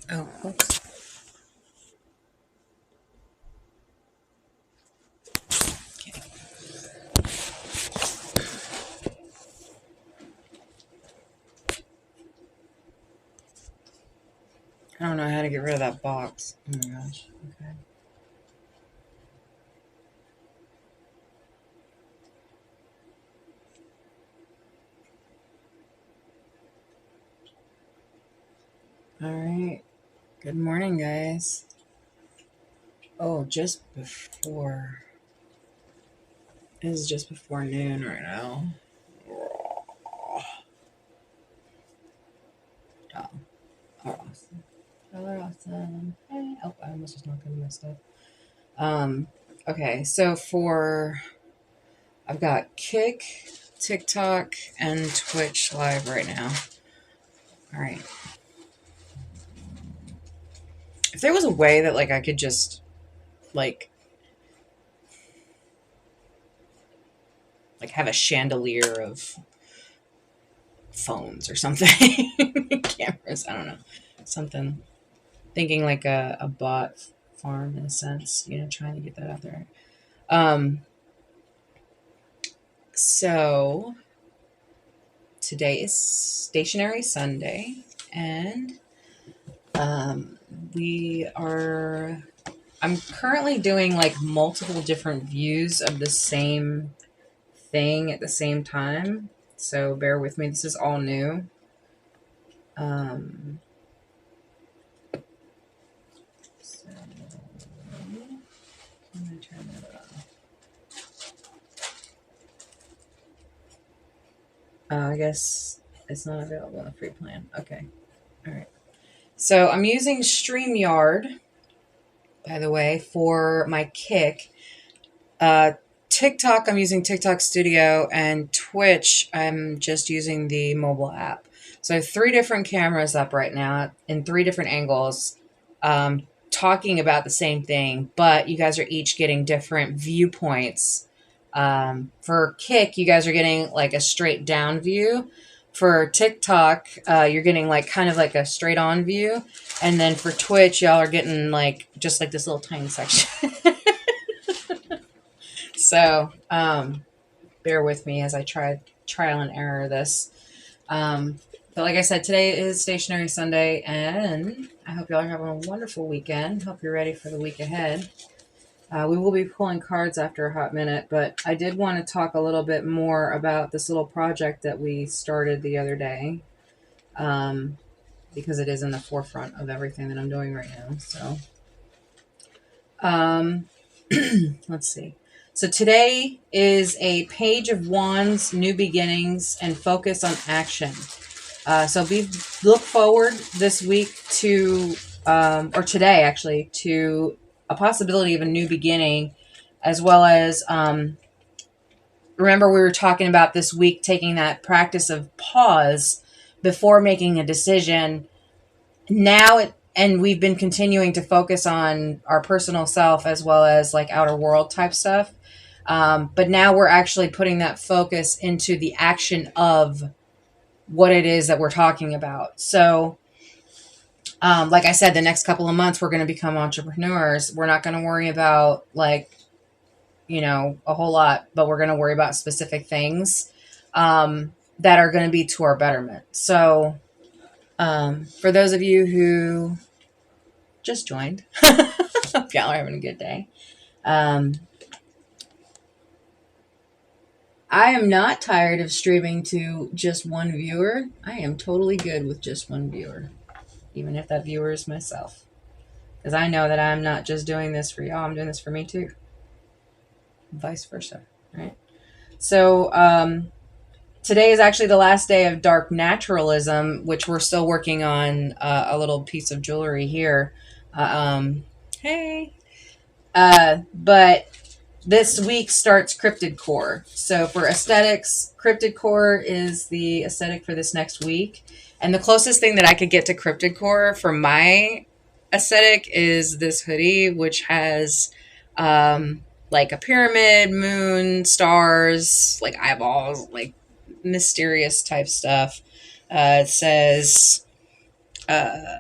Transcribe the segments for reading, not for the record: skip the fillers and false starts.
Oh, oops. Okay. I don't know how to get rid of that box. Oh my gosh. Okay. All right. Good morning, guys. Oh, just before. It is just before noon right now. Oh, awesome. Awesome. Hey. Oh, I almost was knocking my stuff. Um, okay, so I've got Kick, TikTok, and Twitch live right now. All right. If there was a way that like I could just like have a chandelier of phones or something, cameras, I don't know, something. Thinking like a bot farm in a sense, trying to get that out there. Um, so today is Stationary Sunday, and um, we are. I'm currently doing like multiple different views of the same thing at the same time. So bear with me. This is all new. Um, so I'm gonna turn that on. I guess it's not available in the free plan. Okay. All right. So I'm using StreamYard, by the way, for my Kick. Uh, TikTok, I'm using TikTok Studio, and Twitch, I'm just using the mobile app. So I have 3 different cameras up right now in 3 different angles, talking about the same thing, but you guys are each getting different viewpoints. For Kick, you guys are getting like a straight down view. For TikTok, you're getting like kind of like a straight on view. And then for Twitch, y'all are getting like just like this little tiny section. So, bear with me as I trial and error this. But like I said, today is Stationary Sunday, and I hope y'all are having a wonderful weekend. Hope you're ready for the week ahead. We will be pulling cards after a hot minute, but I did want to talk a little bit more about this little project that we started the other day, because it is in the forefront of everything that I'm doing right now. So, um, let's see. So today is a Page of Wands, New Beginnings, and Focus on Action. So look forward this week to, or today actually, to a possibility of a new beginning, as well as, remember we were talking about this week taking that practice of pause before making a decision. And we've been continuing to focus on our personal self as well as like outer world type stuff. But now we're actually putting that focus into the action of what it is that we're talking about. So, like I said, the next couple of months, we're going to become entrepreneurs. We're not going to worry about like, a whole lot, but we're going to worry about specific things, that are going to be to our betterment. So, for those of you who just joined, hope y'all are having a good day. I am not tired of streaming to just one viewer. I am totally good with just one viewer, even if that viewer is myself. Because I know that I'm not just doing this for y'all, I'm doing this for me too. Vice versa, right? So, today is actually the last day of Dark Naturalism, which we're still working on, a little piece of jewelry here. Hey. But this week starts Cryptid Core. So for aesthetics, Cryptid Core is the aesthetic for this next week. And the closest thing that I could get to Cryptid Core for my aesthetic is this hoodie, which has like a pyramid, moon, stars, like eyeballs, like mysterious type stuff. It says, uh,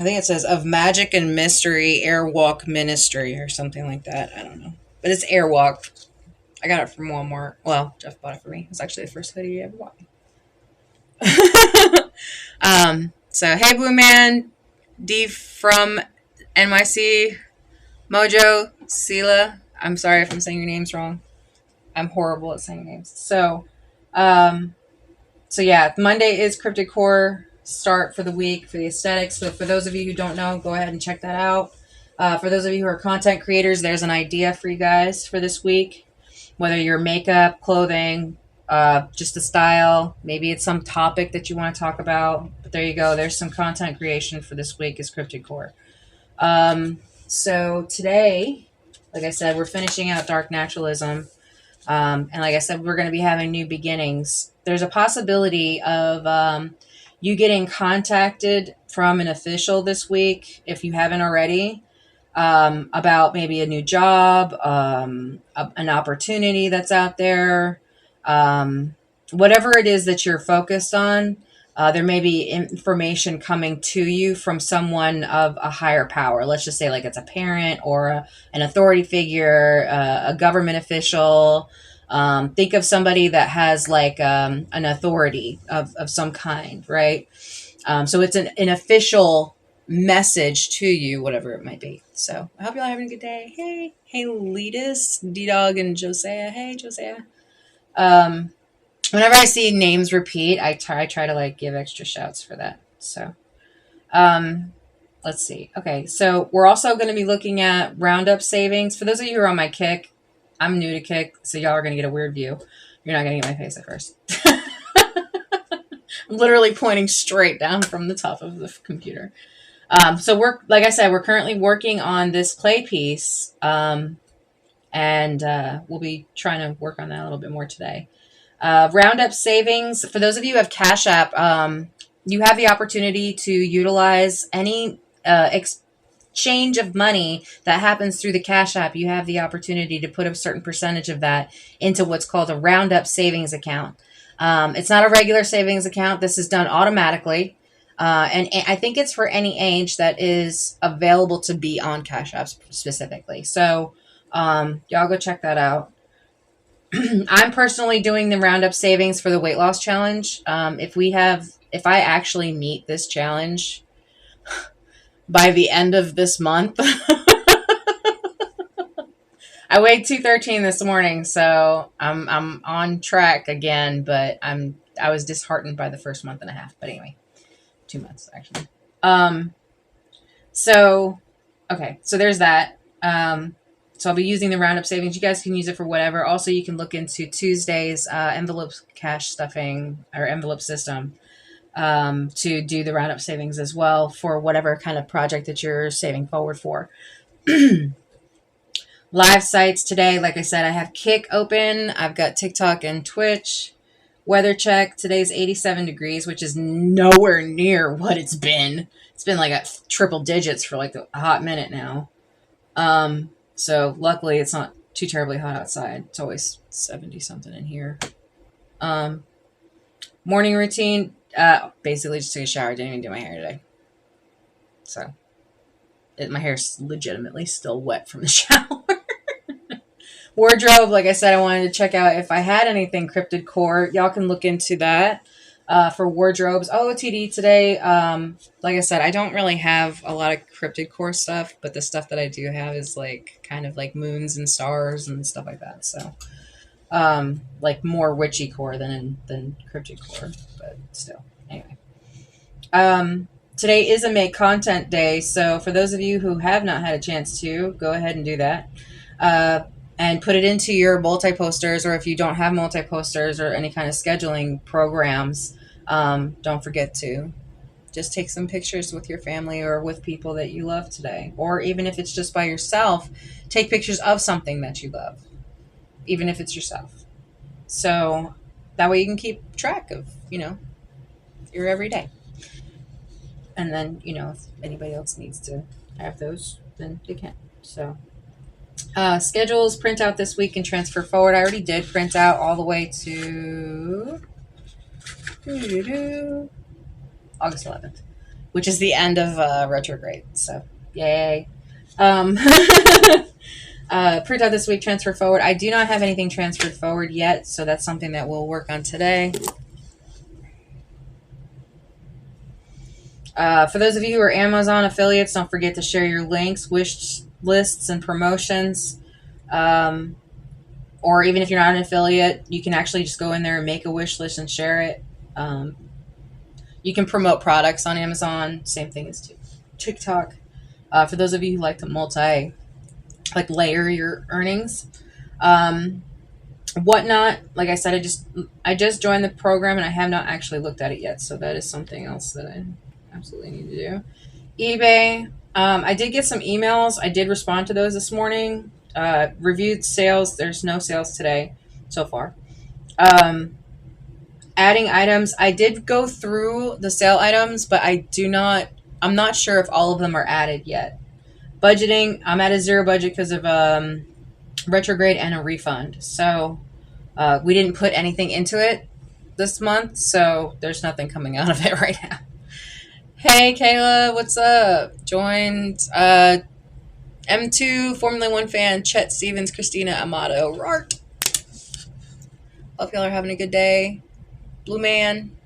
I think it says of Magic and Mystery Airwalk Ministry or something like that. I don't know. But it's Airwalk. I got it from Walmart. Well, Jeff bought it for me. It was actually the first hoodie he ever bought me. So hey Blue Man, D from NYC, Mojo, Sela. I'm sorry if I'm saying your names wrong. I'm horrible at saying names. Um, so yeah, Monday is Cryptid Core start for the week for the aesthetics. So for those of you who don't know, go ahead and check that out. For those of you who are content creators, there's an idea for you guys for this week. Whether you're makeup, clothing, just a style, maybe it's some topic that you want to talk about. But there you go. There's some content creation for this week is Cryptid Core. So today, like I said, we're finishing out Dark Naturalism. And like I said, we're going to be having new beginnings. There's a possibility of you getting contacted from an official this week, if you haven't already, about maybe a new job, an opportunity that's out there, whatever it is that you're focused on. There may be information coming to you from someone of a higher power. Let's just say like it's a parent or an authority figure, a government official. Think of somebody that has like an authority of some kind, right? So it's an official message to you, whatever it might be. So I hope y'all are having a good day. Hey, Letus, D-Dog, and Josiah. Hey, Josiah. Whenever I see names repeat, I try to like give extra shouts for that. So, let's see. Okay, so we're also going to be looking at roundup savings. For those of you who are on my Kick, I'm new to Kick, so y'all are going to get a weird view. You're not going to get my face at first. I'm literally pointing straight down from the top of the computer. So we're, like I said, we're currently working on this clay piece, and we'll be trying to work on that a little bit more today. Roundup savings. For those of you who have Cash App, you have the opportunity to utilize any exchange of money that happens through the Cash App. You have the opportunity to put a certain percentage of that into what's called a Roundup savings account. It's not a regular savings account. This is done automatically. And I think it's for any age that is available to be on Cash App specifically. So y'all go check that out. I'm personally doing the roundup savings for the weight loss challenge. If I actually meet this challenge by the end of this month, I weighed 213 this morning, so I'm on track again, but I was disheartened by the first month and a half. But anyway, 2 months actually. So there's that. So I'll be using the roundup savings. You guys can use it for whatever. Also, you can look into Tuesday's envelope cash stuffing or envelope system to do the roundup savings as well for whatever kind of project that you're saving forward for. Live sites today, like I said, I have Kick open. I've got TikTok and Twitch. Weather check. Today's 87 degrees, which is nowhere near what it's been. It's been like at triple digits for like a hot minute now. So luckily it's not too terribly hot outside. It's always 70 something in here. Morning routine, basically just took a shower. Didn't even do my hair today. So my hair's legitimately still wet from the shower. Wardrobe, like I said, I wanted to check out if I had anything Cryptid Core. Y'all can look into that. For wardrobes, OOTD today, like I said, I don't really have a lot of Cryptid Core stuff, but the stuff that I do have is like kind of like moons and stars and stuff like that. So, like more witchy core than Cryptid Core, but still. Anyway, today is a Make Content Day, so for those of you who have not had a chance to, go ahead and do that. And put it into your multi-posters, or if you don't have multi-posters or any kind of scheduling programs, don't forget to just take some pictures with your family or with people that you love today. Or even if it's just by yourself, take pictures of something that you love, even if it's yourself. So that way you can keep track of, your everyday. And then, if anybody else needs to have those, then they can. So schedules, print out this week and transfer forward. I already did print out all the way to August 11th. which is the end of retrograde. So, yay. Print out this week, transfer forward. I do not have anything transferred forward yet, so that's something that we'll work on today. For those of you who are Amazon affiliates, don't forget to share your links, wish lists, and promotions. Or even if you're not an affiliate, you can actually just go in there and make a wish list and share it. You can promote products on Amazon. Same thing as TikTok. For those of you who like to layer your earnings. Whatnot, like I said, I just joined the program and I have not actually looked at it yet. So that is something else that I absolutely need to do. eBay. I did get some emails. I did respond to those this morning. Reviewed sales. There's no sales today so far. Adding items. I did go through the sale items, but I'm not sure if all of them are added yet. Budgeting. I'm at a zero budget because of retrograde and a refund. So we didn't put anything into it this month, so there's nothing coming out of it right now. Hey, Kayla, what's up? Joined M2, Formula 1 fan, Chet Stevens, Christina Amato, Rart. Hope y'all are having a good day. Blue Man.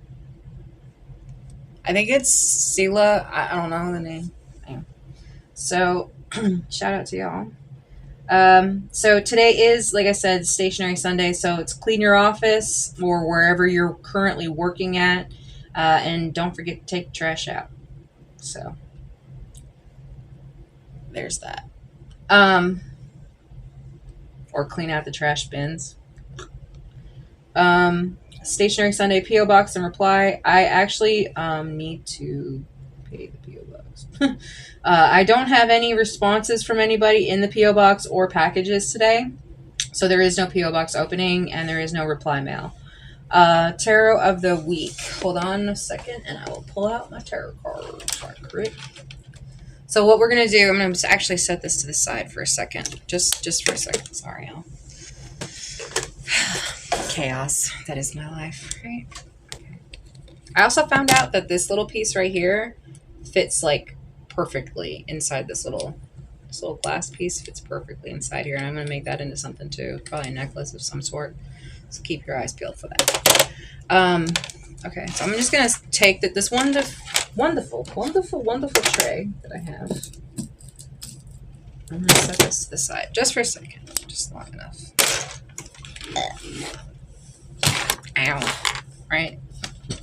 I think it's Sela. I don't know the name. So, shout out to y'all. So today is, like I said, Stationery Sunday, so it's clean your office or wherever you're currently working at, and don't forget to take the trash out. So, there's that. Or clean out the trash bins. Stationery Sunday P.O. Box and reply. I actually need to pay the P.O. Box. I don't have any responses from anybody in the P.O. Box or packages today. So there is no P.O. Box opening and there is no reply mail. Tarot of the week. Hold on a second and I will pull out my tarot card. So what we're going to do, I'm going to actually set this to the side for a second. Just for a second. Sorry, y'all. Chaos. That is my life, right? Okay. I also found out that this little piece right here fits like perfectly inside this little glass piece fits perfectly inside here, and I'm going to make that into something too, probably a necklace of some sort. So keep your eyes peeled for that. Okay, so I'm just going to take this wonderful tray that I have. I'm going to set this to the side just for a second, just long enough. Ow. Right?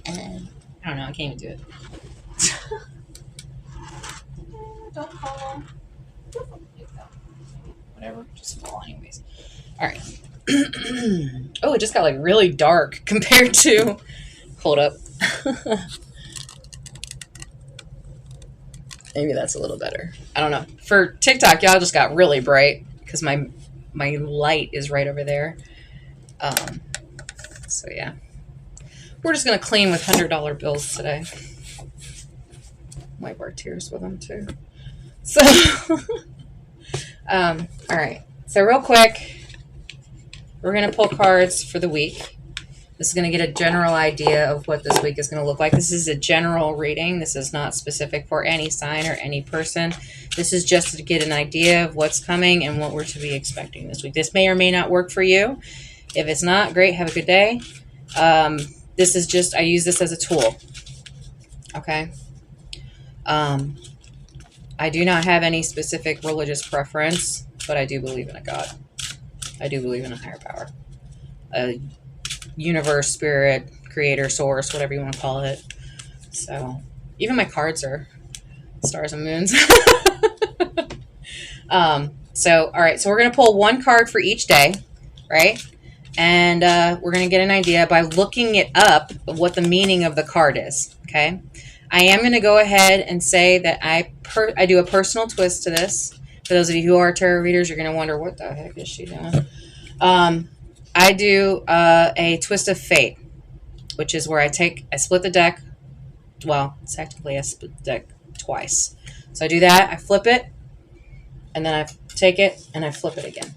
I don't know. I can't even do it. Don't fall. Whatever. Just fall anyways. Alright. Oh, it just got like really dark compared to... Hold up. Maybe that's a little better. I don't know. For TikTok, y'all just got really bright because my light is right over there. So yeah. We're just going to clean with $100 bills today. Wipe our tears with them too. So, all right. So real quick, we're going to pull cards for the week. This is going to get a general idea of what this week is going to look like. This is a general reading. This is not specific for any sign or any person. This is just to get an idea of what's coming and what we're to be expecting this week. This may or may not work for you. If it's not, great. Have a good day. This is just, I use this as a tool. Okay. I do not have any specific religious preference, but I do believe in a God. I do believe in a higher power. A universe, spirit, creator, source, whatever you want to call it. So, even my cards are stars and moons. All right. So we're going to pull one card for each day, right? And we're going to get an idea by looking it up of what the meaning of the card is, okay? I am going to go ahead and say that I do a personal twist to this. For those of you who are tarot readers, you're going to wonder, what the heck is she doing? I do a twist of fate, which is where I split the deck. Well, technically I split the deck twice. So I do that, I flip it, and then I take it and I flip it again.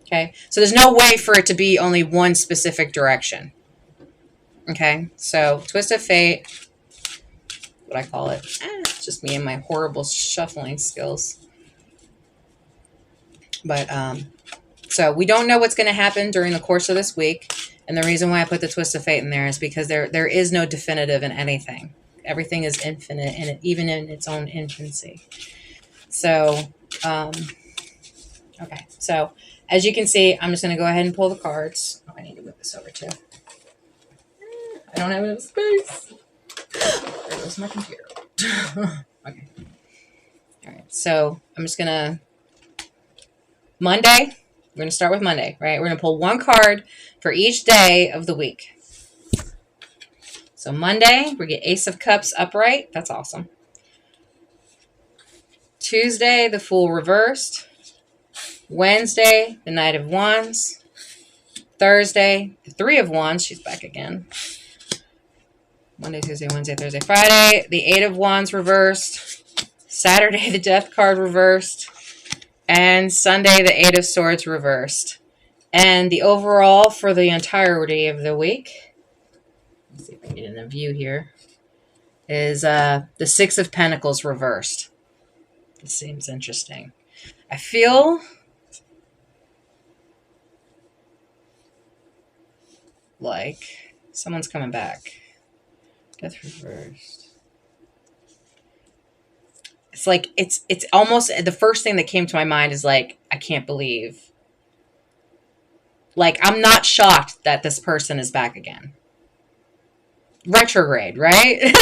Okay, so there's no way for it to be only one specific direction. Okay, so twist of fate, what I call it. It's just me and my horrible shuffling skills. But so we don't know what's going to happen during the course of this week. And the reason why I put the twist of fate in there is because there is no definitive in anything. Everything is infinite, and even in its own infancy. So, okay. So as you can see, I'm just going to go ahead and pull the cards. Oh, I need to move this over too. I don't have enough space. There goes my computer. Okay. All right. So I'm just going to Monday. We're going to start with Monday, right? We're going to pull one card for each day of the week. So Monday, we get Ace of Cups upright. That's awesome. Tuesday, the Fool reversed. Wednesday, the Knight of Wands. Thursday, the Three of Wands. She's back again. Monday, Tuesday, Wednesday, Thursday, Friday. The Eight of Wands reversed. Saturday, the Death card reversed. And Sunday, the Eight of Swords reversed. And the overall for the entirety of the week, let's see if I can get in a view here, is the Six of Pentacles reversed. This seems interesting. I feel like someone's coming back. Death reversed. It's like, it's almost, the first thing that came to my mind is like, I can't believe. Like, I'm not shocked that this person is back again. Retrograde, right?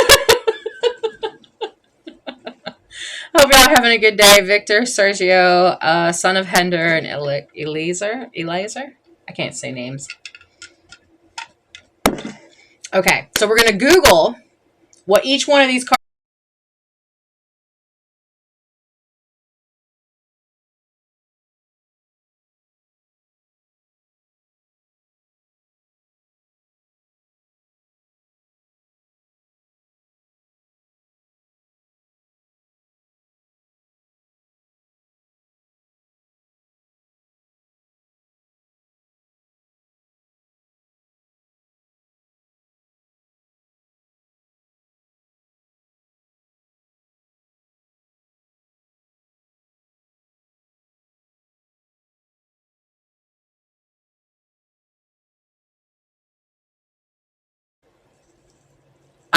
Hope y'all having a good day. Victor, Sergio, son of Hender, and Eliezer. I can't say names. Okay, so we're going to Google what each one of these cards.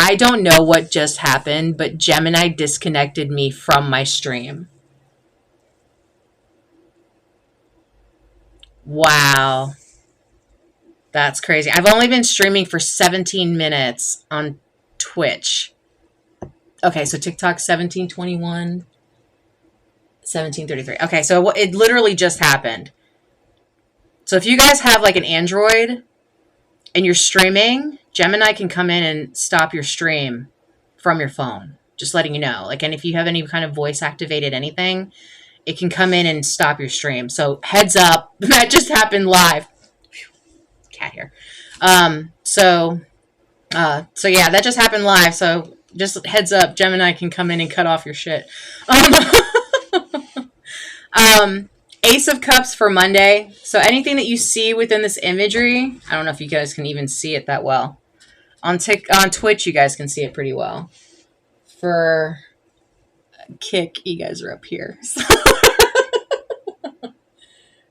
I don't know what just happened, but Gemini disconnected me from my stream. Wow. That's crazy. I've only been streaming for 17 minutes on Twitch. Okay, so TikTok 1721, 1733. Okay, so it literally just happened. So if you guys have like an Android and you're streaming, Gemini can come in and stop your stream from your phone. Just letting you know. Like, and if you have any kind of voice activated anything, it can come in and stop your stream. So heads up, that just happened live. Cat here. So yeah, that just happened live. So just heads up, Gemini can come in and cut off your shit. Ace of Cups for Monday. So anything that you see within this imagery, I don't know if you guys can even see it that well. On Twitch, you guys can see it pretty well. For Kick, you guys are up here.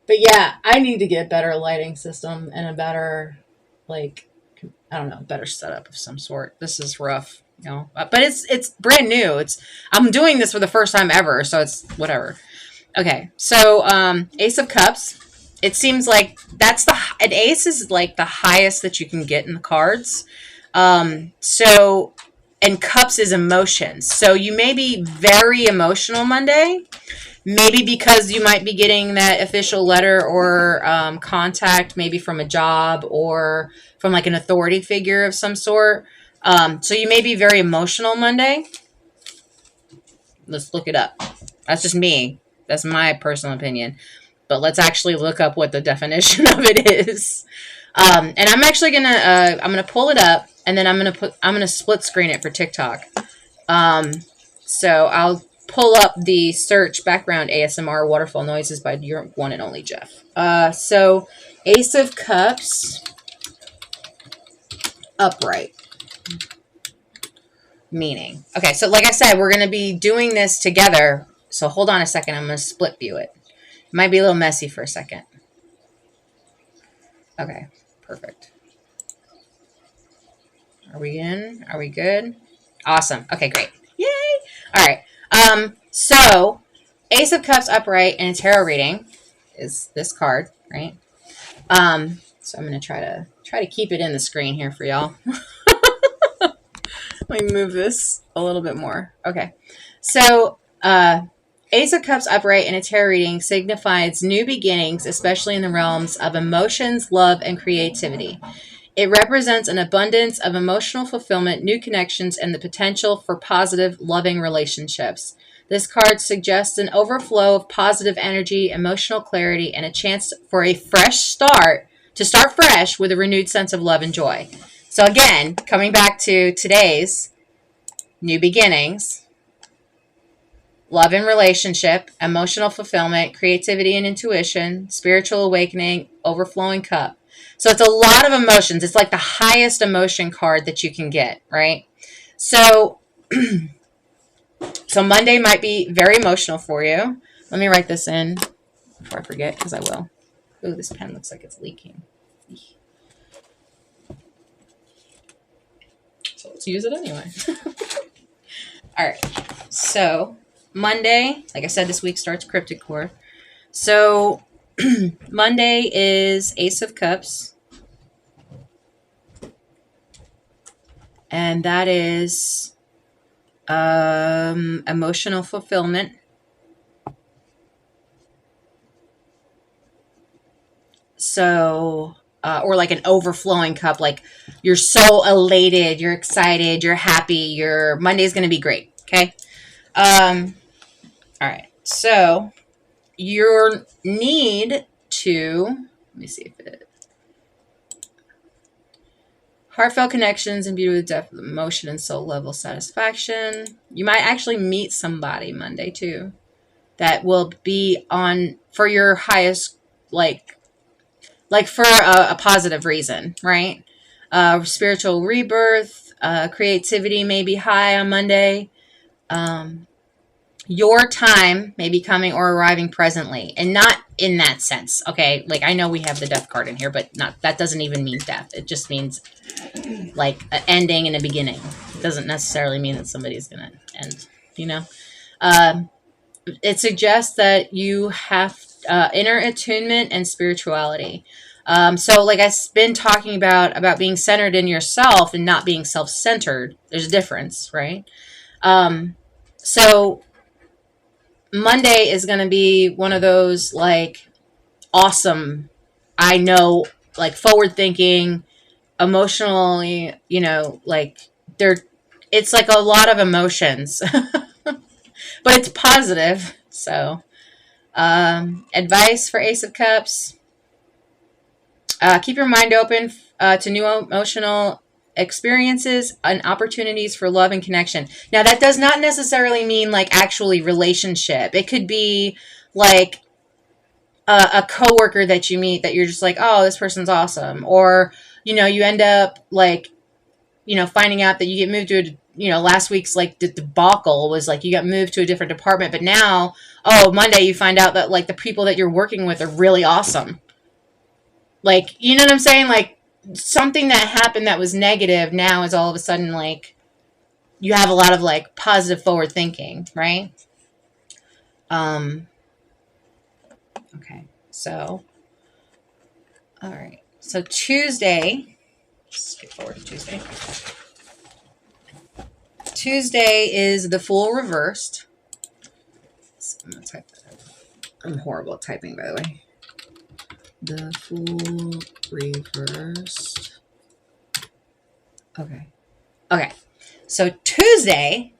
But yeah, I need to get a better lighting system and a better, like, I don't know, better setup of some sort. This is rough, you know. But it's brand new. I'm doing this for the first time ever, so it's whatever. Okay, so Ace of Cups. It seems like an ace is like the highest that you can get in the cards. And cups is emotions. So you may be very emotional Monday. Maybe because you might be getting that official letter or contact, maybe from a job or from like an authority figure of some sort. So you may be very emotional Monday. Let's look it up. That's just me. That's my personal opinion. But let's actually look up what the definition of it is. And I'm actually gonna pull it up, and then I'm gonna split screen it for TikTok. So I'll pull up the search background ASMR waterfall noises by your one and only Jeff. So Ace of Cups upright. meaning. Okay, so like I said, we're going to be doing this together. So hold on a second. I'm going to split view it. It might be a little messy for a second. Okay, perfect. Are we in? Are we good? Awesome. Okay, great. Yay! All right. So Ace of Cups upright in a tarot reading is this card, right? So I'm gonna try to keep it in the screen here for y'all. Let me move this a little bit more. Okay. So Ace of Cups upright in a tarot reading signifies new beginnings, especially in the realms of emotions, love, and creativity. It represents an abundance of emotional fulfillment, new connections, and the potential for positive, loving relationships. This card suggests an overflow of positive energy, emotional clarity, and a chance for a fresh start, to start fresh with a renewed sense of love and joy. So again, coming back to today's new beginnings, love and relationship, emotional fulfillment, creativity and intuition, spiritual awakening, overflowing cup. So it's a lot of emotions. It's like the highest emotion card that you can get, right? So, so Monday might be very emotional for you. Let me write this in before I forget, because I will. Ooh, this pen looks like it's leaking. So let's use it anyway. All right. So Monday, like I said, this week starts Cryptic Core. So Monday is Ace of Cups. And that is emotional fulfillment. So, or like an overflowing cup, like you're so elated, you're excited, you're happy, Monday's going to be great. Okay. All right. So your need to, let me see if it, heartfelt connections imbued with depth of emotion and soul level satisfaction. You might actually meet somebody Monday too that will be on for your highest, like for a positive reason, right? Spiritual rebirth, creativity may be high on Monday. Your time may be coming or arriving presently, and not in that sense. Okay, like I know we have the death card in here, but not that doesn't even mean death. It just means like an ending and a beginning. It doesn't necessarily mean that somebody's gonna end. You know, it suggests that you have inner attunement and spirituality. So like I've been talking about being centered in yourself and not being self-centered. There's a difference, right? So Monday is going to be one of those like awesome, I know, like forward thinking, emotionally, you know, like it's like a lot of emotions, but it's positive. So advice for Ace of Cups. Keep your mind open to new emotional experiences and opportunities for love and connection. Now, that does not necessarily mean like actually relationship. It could be like a coworker that you meet that you're just like, oh, this person's awesome. Or, you know, you end up like, you know, finding out that you get moved to a, you know, last week's like the debacle was like you got moved to a different department. But now, oh, Monday you find out that like the people that you're working with are really awesome. Like, you know what I'm saying? Like, something that happened that was negative now is all of a sudden, like, you have a lot of, like, positive forward thinking, right? Okay. So, all right. So, Tuesday, skip forward to Tuesday. Tuesday is the Fool reversed. So I'm going to type that out. I'm horrible at typing, by the way. The Fool reversed. Okay. Okay. So Tuesday,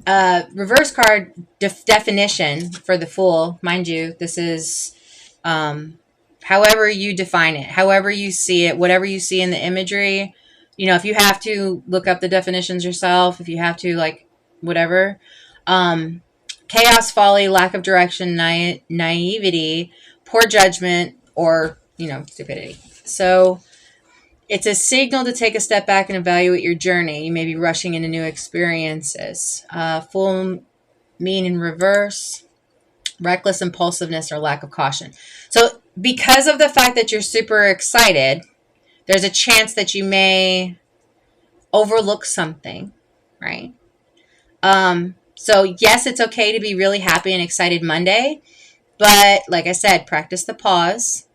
reverse card definition for the Fool. Mind you, this is however you define it, however you see it, whatever you see in the imagery. You know, if you have to look up the definitions yourself, if you have to, like, whatever. Chaos, folly, lack of direction, naivety, poor judgment, or, you know, stupidity. So It's a signal to take a step back and evaluate your journey. You may be rushing into new experiences. Full mean in reverse, reckless impulsiveness or lack of caution. So because of the fact that you're super excited, there's a chance that you may overlook something, right? So yes, it's okay to be really happy and excited Monday, but like I said, practice the pause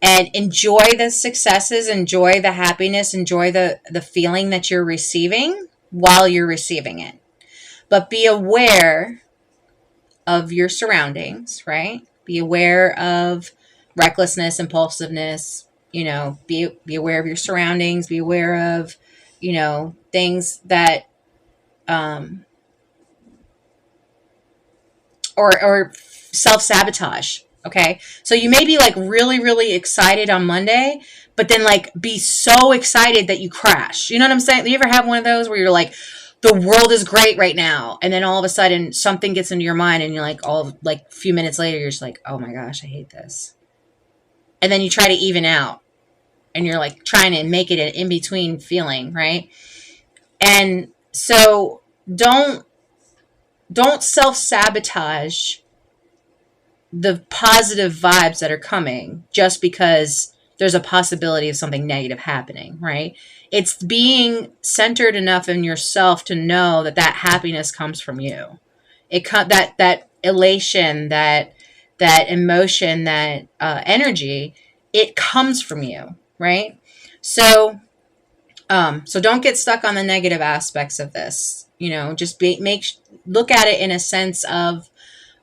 and enjoy the successes, enjoy the happiness, enjoy the feeling that you're receiving while you're receiving it. But be aware of your surroundings, right? Be aware of recklessness, impulsiveness, be aware of your surroundings, be aware of, things that or self-sabotage. Okay. So you may be like really, really excited on Monday, but then like be so excited that you crash. You know what I'm saying? You ever have one of those where you're like, the world is great right now, and then all of a sudden something gets into your mind and you're like, a few minutes later, you're just like, oh my gosh, I hate this. And then you try to even out and you're like trying to make it an in-between feeling, right? And so don't self-sabotage the positive vibes that are coming just because there's a possibility of something negative happening, right? It's being centered enough in yourself to know that that happiness comes from you. That elation, that emotion, that energy, it comes from you, right? So don't get stuck on the negative aspects of this. Just look at it in a sense of,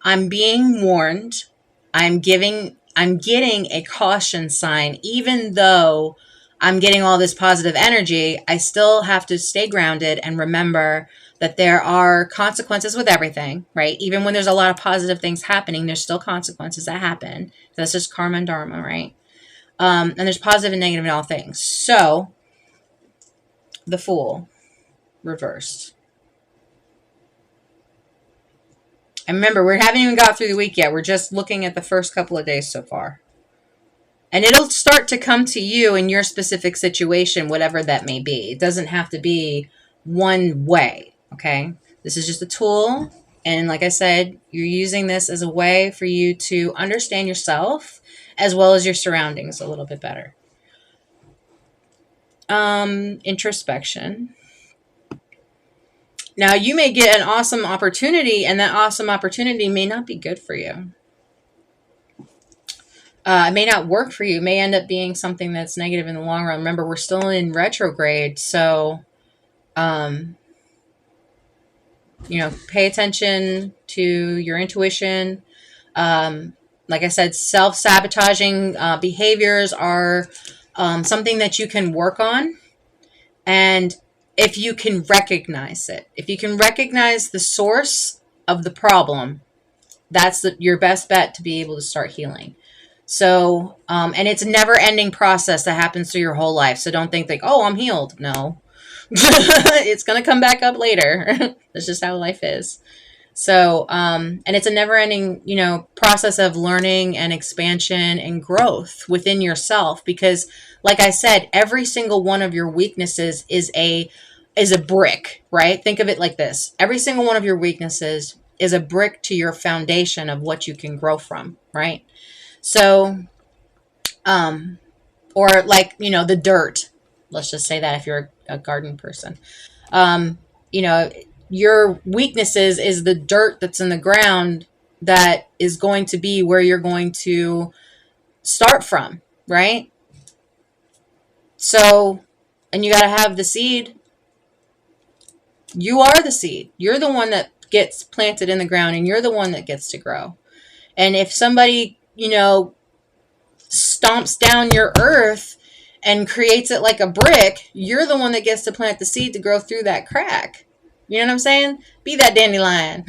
I'm being warned. I'm getting a caution sign. Even though I'm getting all this positive energy, I still have to stay grounded and remember that there are consequences with everything, right? Even when there's a lot of positive things happening, there's still consequences that happen. That's just karma and dharma, right? And there's positive and negative in all things. So, the Fool, reversed. And remember, we haven't even got through the week yet. We're just looking at the first couple of days so far. And it'll start to come to you in your specific situation, whatever that may be. It doesn't have to be one way, okay? This is just a tool. And like I said, you're using this as a way for you to understand yourself as well as your surroundings a little bit better. Introspection. Now, you may get an awesome opportunity, and that awesome opportunity may not be good for you. It may not work for you. It may end up being something that's negative in the long run. Remember, we're still in retrograde, so, pay attention to your intuition. Like I said, self-sabotaging behaviors are something that you can work on. And if you can recognize it, if you can recognize the source of the problem, that's your best bet to be able to start healing. So, and it's a never-ending process that happens through your whole life. So don't think like, oh, I'm healed. No, it's going to come back up later. That's just how life is. So, and it's a never-ending, process of learning and expansion and growth within yourself. Because, like I said, every single one of your weaknesses is a brick, right? Think of it like this: every single one of your weaknesses is a brick to your foundation of what you can grow from, right? So, or like the dirt. Let's just say that if you're a garden person, your weaknesses is the dirt that's in the ground that is going to be where you're going to start from, right? So, and you got to have the seed. You are the seed. You're the one that gets planted in the ground, and you're the one that gets to grow. And if somebody, stomps down your earth and creates it like a brick, you're the one that gets to plant the seed to grow through that crack. You know what I'm saying? Be that dandelion.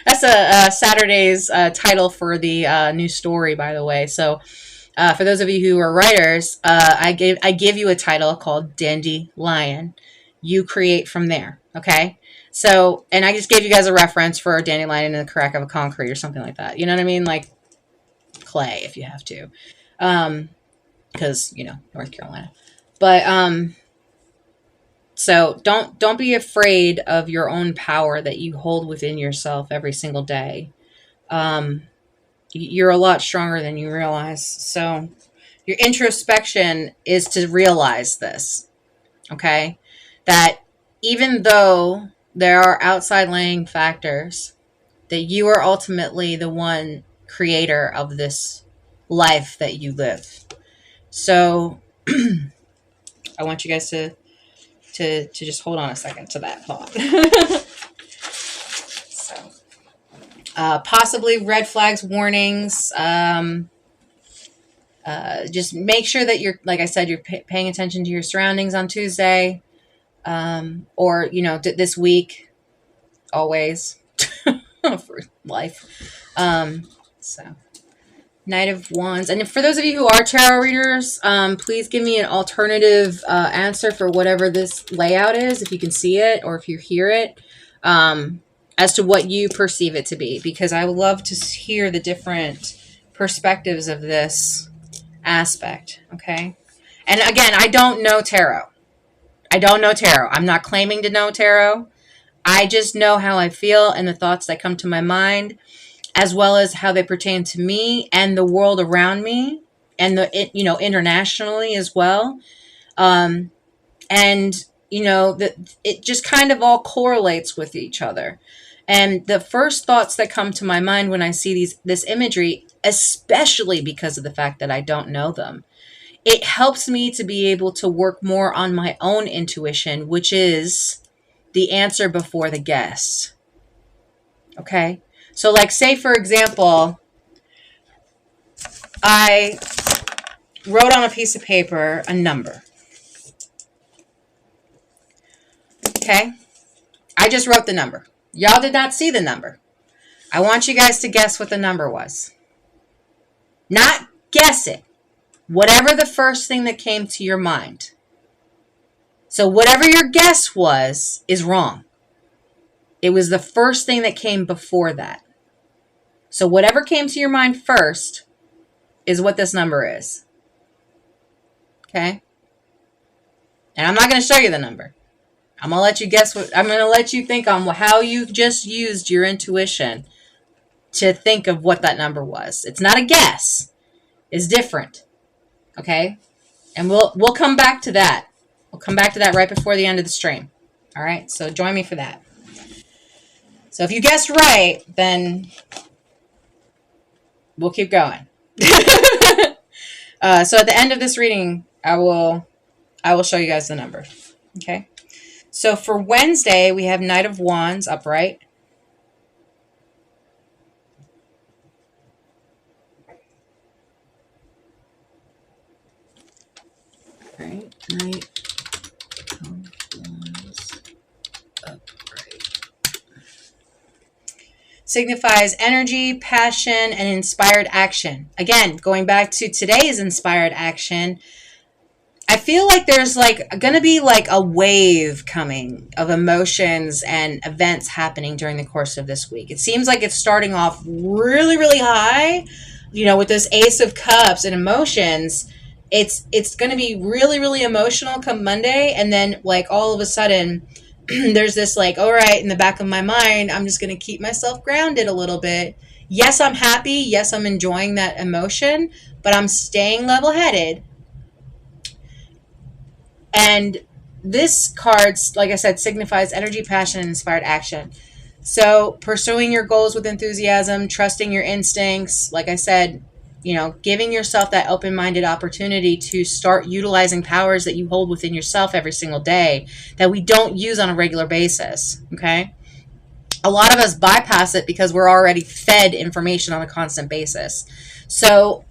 That's a Saturday's title for the new story, by the way. So for those of you who are writers, I give you a title called Dandelion. You create from there, okay? So, and I just gave you guys a reference for a dandelion in the crack of a concrete or something like that. You know what I mean? Like clay, if you have to. because, North Carolina. But so don't be afraid of your own power that you hold within yourself every single day. You're a lot stronger than you realize. So your introspection is to realize this, okay? That even though there are outside laying factors, that you are ultimately the one creator of this life that you live. So I want you guys to just hold on a second to that thought. So, possibly red flags, warnings. Just make sure that you're, like I said, you're paying attention to your surroundings on Tuesday, or this week, always for life. So. Knight of Wands. And for those of you who are tarot readers, please give me an alternative answer for whatever this layout is, if you can see it or if you hear it, as to what you perceive it to be, because I would love to hear the different perspectives of this aspect, okay? And again, I don't know tarot. I'm not claiming to know tarot. I just know how I feel and the thoughts that come to my mind, as well as how they pertain to me and the world around me, and internationally as well. And it just kind of all correlates with each other. And the first thoughts that come to my mind when I see this imagery, especially because of the fact that I don't know them, it helps me to be able to work more on my own intuition, which is the answer before the guess. Okay? So, like, say, for example, I wrote on a piece of paper a number. Okay? I just wrote the number. Y'all did not see the number. I want you guys to guess what the number was. Not guess it. Whatever the first thing that came to your mind. So whatever your guess was is wrong. It was the first thing that came before that. So whatever came to your mind first is what this number is. Okay? And I'm not going to show you the number. I'm going to let you guess I'm going to let you think on how you just used your intuition to think of what that number was. It's not a guess. It's different. Okay? And we'll come back to that. We'll come back to that right before the end of the stream. All right? So join me for that. So if you guessed right, then we'll keep going. So at the end of this reading, I will show you guys the number. Okay? So for Wednesday, we have Knight of Wands upright. All right, Knight of Wands upright. Signifies energy, passion, and inspired action. Again, going back to today's inspired action, I feel like there's going to be a wave coming of emotions and events happening during the course of this week. It seems like it's starting off really, really high, with this Ace of Cups and emotions. It's going to be really, really emotional come Monday. And then all of a sudden there's this all right, in the back of my mind, I'm just going to keep myself grounded a little bit. Yes, I'm happy. Yes, I'm enjoying that emotion, but I'm staying level-headed. And this card, like I said, signifies energy, passion, and inspired action. So pursuing your goals with enthusiasm, trusting your instincts, like I said, giving yourself that open-minded opportunity to start utilizing powers that you hold within yourself every single day that we don't use on a regular basis, okay? A lot of us bypass it because we're already fed information on a constant basis. So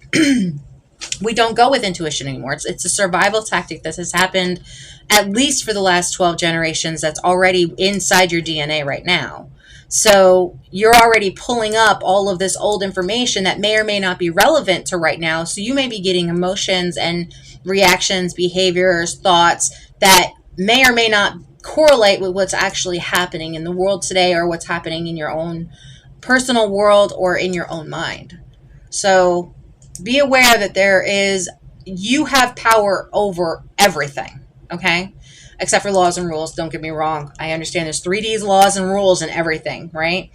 we don't go with intuition anymore. It's a survival tactic that has happened at least for the last 12 generations that's already inside your DNA right now. So you're already pulling up all of this old information that may or may not be relevant to right now. So you may be getting emotions and reactions, behaviors, thoughts that may or may not correlate with what's actually happening in the world today, or what's happening in your own personal world or in your own mind. So be aware that there is you have power over everything, okay? Except for laws and rules. Don't get me wrong. I understand there's 3D's laws and rules and everything, right?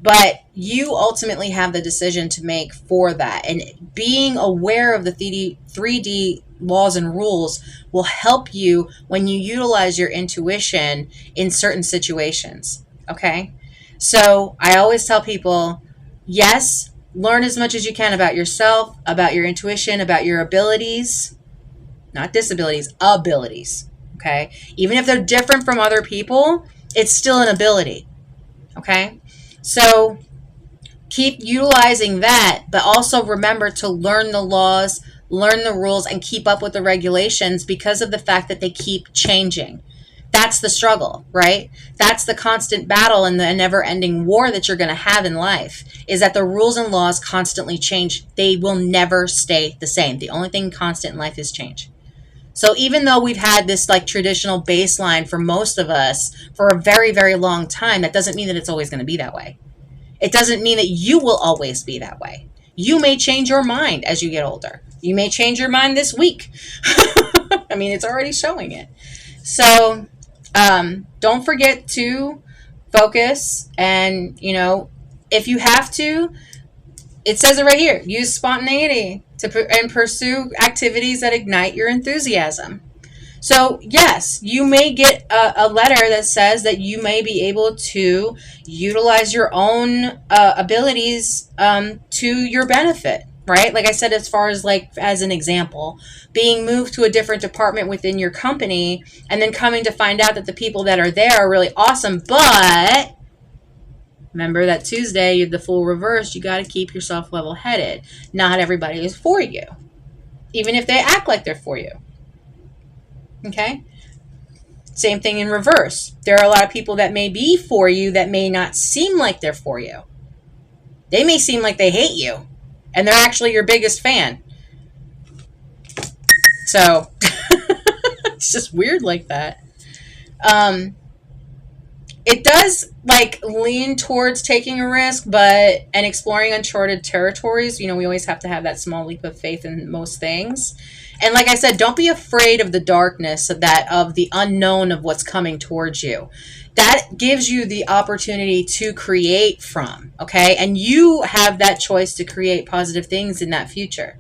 But you ultimately have the decision to make for that. And being aware of the 3D laws and rules will help you when you utilize your intuition in certain situations, okay? So I always tell people, yes, learn as much as you can about yourself, about your intuition, about your abilities, not disabilities, abilities. Okay. Even if they're different from other people, it's still an ability. Okay. So keep utilizing that, but also remember to learn the laws, learn the rules, and keep up with the regulations because of the fact that they keep changing. That's the struggle, right? That's the constant battle and the never ending war that you're going to have in life is that the rules and laws constantly change. They will never stay the same. The only thing constant in life is change. So even though we've had this like traditional baseline for most of us for a very, very long time, that doesn't mean that it's always going to be that way. It doesn't mean that you will always be that way. You may change your mind as you get older. You may change your mind this week. I mean, it's already showing it. So don't forget to focus and, if you have to, it says it right here, use spontaneity and pursue activities that ignite your enthusiasm. So yes, you may get a letter that says that you may be able to utilize your own abilities to your benefit, right? Like I said, as far as like, as an example, being moved to a different department within your company and then coming to find out that the people that are there are really awesome, but remember that Tuesday, the full reverse, you got to keep yourself level-headed. Not everybody is for you, even if they act like they're for you. Okay? Same thing in reverse. There are a lot of people that may be for you that may not seem like they're for you. They may seem like they hate you, and they're actually your biggest fan. So, it's just weird like that. It does like lean towards taking a risk, and exploring uncharted territories. We always have to have that small leap of faith in most things. And like I said, don't be afraid of the darkness of the unknown of what's coming towards you. That gives you the opportunity to create from, okay? And you have that choice to create positive things in that future.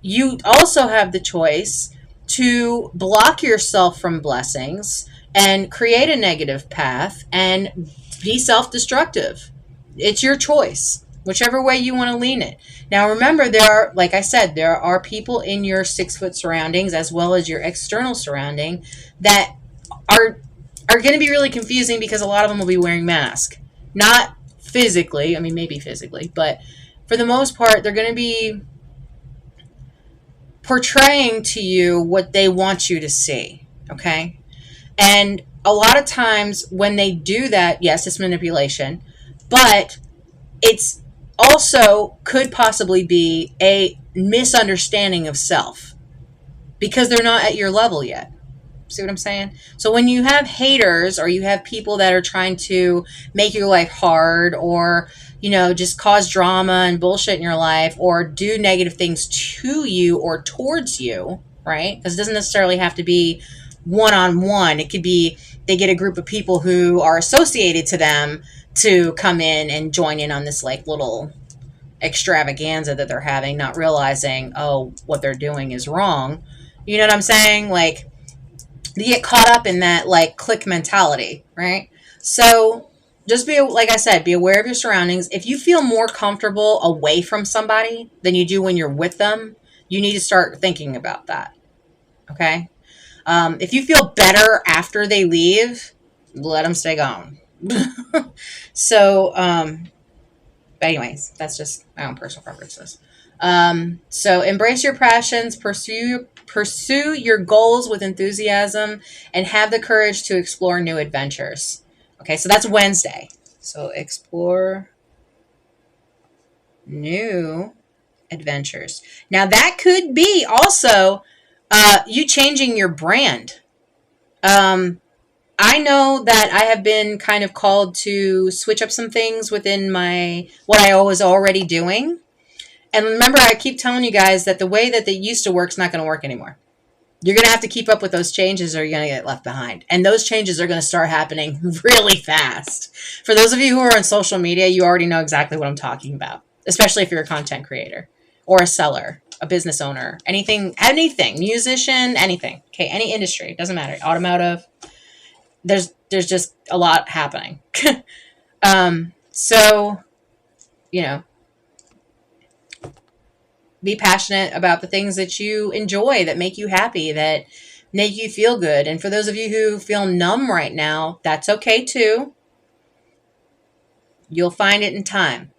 You also have the choice to block yourself from blessings and create a negative path and be self-destructive. It's your choice, whichever way you want to lean it. Now, remember, like I said, there are people in your 6-foot surroundings as well as your external surrounding that are going to be really confusing because a lot of them will be wearing masks. Not physically, I mean, maybe physically, but for the most part, they're going to be portraying to you what they want you to see, okay? And a lot of times when they do that, yes, it's manipulation, but it's also could possibly be a misunderstanding of self because they're not at your level yet. See what I'm saying? So when you have haters or you have people that are trying to make your life hard or, just cause drama and bullshit in your life or do negative things to you or towards you, right? Because it doesn't necessarily have to be one-on-one. It could be they get a group of people who are associated to them to come in and join in on this like little extravaganza that they're having, not realizing, what they're doing is wrong. You know what I'm saying? Like, they get caught up in that like clique mentality, right? So just like I said, be aware of your surroundings. If you feel more comfortable away from somebody than you do when you're with them, you need to start thinking about that. Okay? If you feel better after they leave, let them stay gone. So, but anyways, that's just my own personal preferences. So embrace your passions, pursue your goals with enthusiasm, and have the courage to explore new adventures. Okay, so that's Wednesday. So explore new adventures. Now that could be also you changing your brand. I know that I have been kind of called to switch up some things within what I was already doing. And remember, I keep telling you guys that the way that they used to work is not going to work anymore. You're going to have to keep up with those changes or you're going to get left behind. And those changes are going to start happening really fast. For those of you who are on social media, you already know exactly what I'm talking about, especially if you're a content creator or a seller, a business owner, anything, musician, anything. Okay, any industry, doesn't matter. Automotive. There's just a lot happening. So, you know, be passionate about the things that you enjoy, that make you happy, that make you feel good. And for those of you who feel numb right now, that's okay too. You'll find it in time,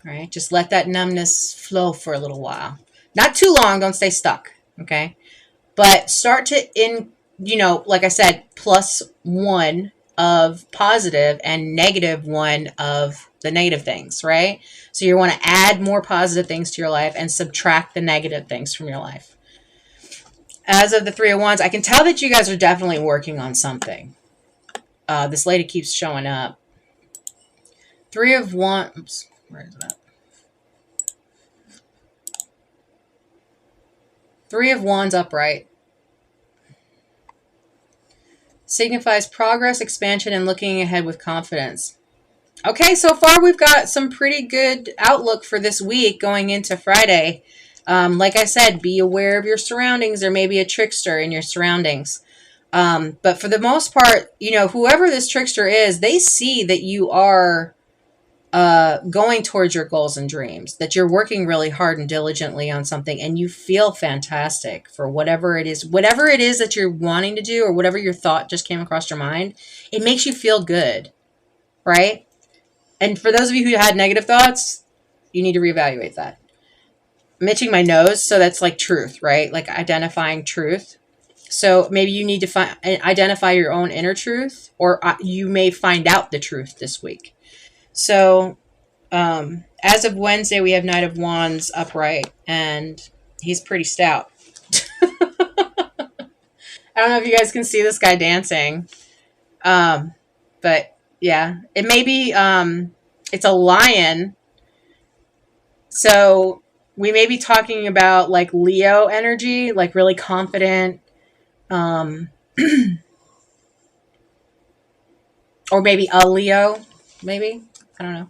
right? Just let that numbness flow for a little while. Not too long, don't stay stuck, okay? But start to, like I said, +1 of positive and -1 of the negative things, right? So you want to add more positive things to your life and subtract the negative things from your life. As of the 3 of Wands, I can tell that you guys are definitely working on something. This lady keeps showing up. 3 of Wands. Where is that? 3 of Wands upright signifies progress, expansion, and looking ahead with confidence. Okay, so far we've got some pretty good outlook for this week going into Friday. Like I said, be aware of your surroundings. There may be a trickster in your surroundings. But for the most part, whoever this trickster is, they see that you are going towards your goals and dreams, that you're working really hard and diligently on something, and you feel fantastic for whatever it is that you're wanting to do, or whatever your thought just came across your mind. It makes you feel good, right? And for those of you who had negative thoughts, you need to reevaluate that. I'm itching my nose, so that's like truth, right? Like identifying truth. So maybe you need to identify your own inner truth, or you may find out the truth this week. So as of Wednesday, we have Knight of Wands upright, and he's pretty stout. I don't know if you guys can see this guy dancing. But yeah, it may be, it's a lion. So we may be talking about like Leo energy, like really confident, or maybe a Leo, maybe, I don't know.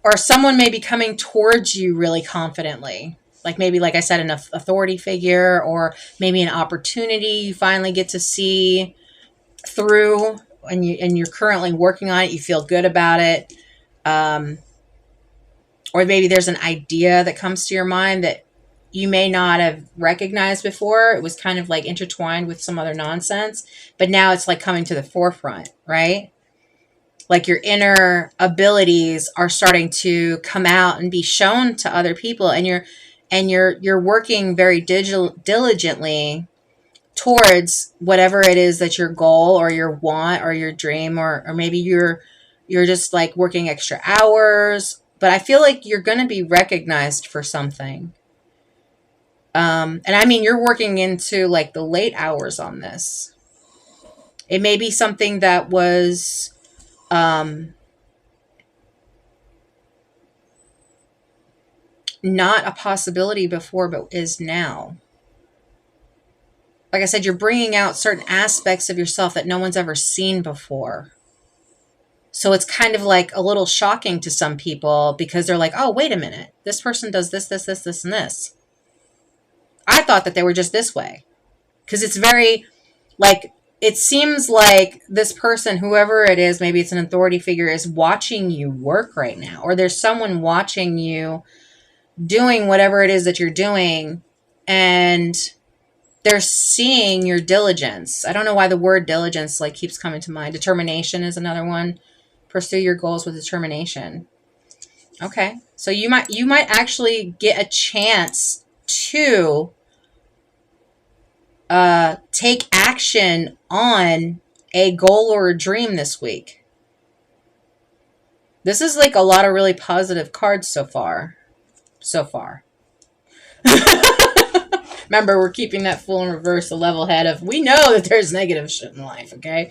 Or someone may be coming towards you really confidently. Like maybe, like I said, an authority figure, or maybe an opportunity you finally get to see through, and you're currently working on it. You feel good about it. Or maybe there's an idea that comes to your mind that you may not have recognized before. It was kind of like intertwined with some other nonsense, but now it's like coming to the forefront, right? Like your inner abilities are starting to come out and be shown to other people, and you're working very diligently towards whatever it is that your goal or your want or your dream, or maybe you're just like working extra hours, but I feel like you're going to be recognized for something. And I mean, you're working into like the late hours on this. It may be something that was not a possibility before, but is now. Like I said, you're bringing out certain aspects of yourself that no one's ever seen before. So it's kind of like a little shocking to some people, because they're like, oh, wait a minute. This person does this, this, this, this, and this. I thought that they were just this way. Because it's very, like, it seems like this person, whoever it is, maybe it's an authority figure, is watching you work right now. Or there's someone watching you doing whatever it is that you're doing, and they're seeing your diligence. I don't know why the word diligence like keeps coming to mind. Determination is another one. Pursue your goals with determination. Okay. So you might actually get a chance to take action on a goal or a dream this week. This is like a lot of really positive cards so far. Remember, we're keeping that Fool in reverse, a level head of, we know that there's negative shit in life, okay?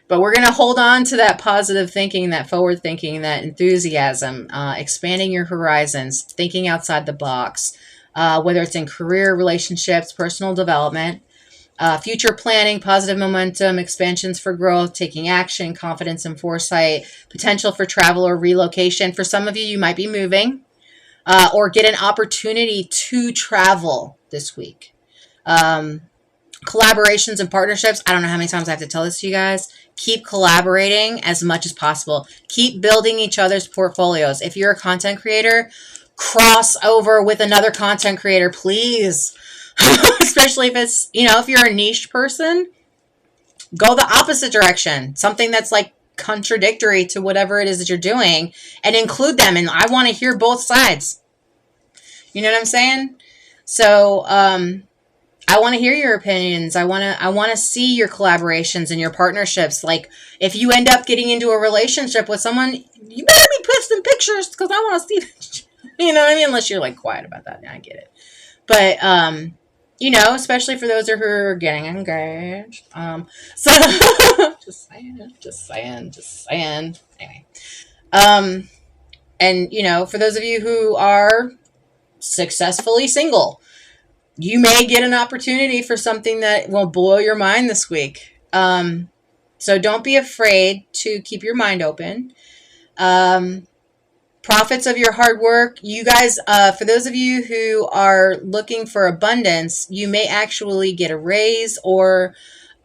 But we're going to hold on to that positive thinking, that forward thinking, that enthusiasm, expanding your horizons, thinking outside the box, whether it's in career, relationships, personal development, future planning, positive momentum, expansions for growth, taking action, confidence and foresight, potential for travel or relocation. For some of you, you might be moving or get an opportunity to travel this week. Collaborations and partnerships. I don't know how many times I have to tell this to you guys. Keep collaborating as much as possible. Keep building each other's portfolios. If you're a content creator, cross over with another content creator, please. Especially if it's, if you're a niche person, go the opposite direction. Something that's like contradictory to whatever it is that you're doing, and include them. And I want to hear both sides. You know what I'm saying? So, I want to hear your opinions. I want to see your collaborations and your partnerships. Like, if you end up getting into a relationship with someone, you better be posting pictures because I want to see that. You know what I mean? Unless you're like quiet about that. I get it. But, especially for those who are getting engaged. So just saying. Anyway. And, for those of you who are successfully single, you may get an opportunity for something that will blow your mind this week. So don't be afraid to keep your mind open. Profits of your hard work. You guys, for those of you who are looking for abundance, you may actually get a raise or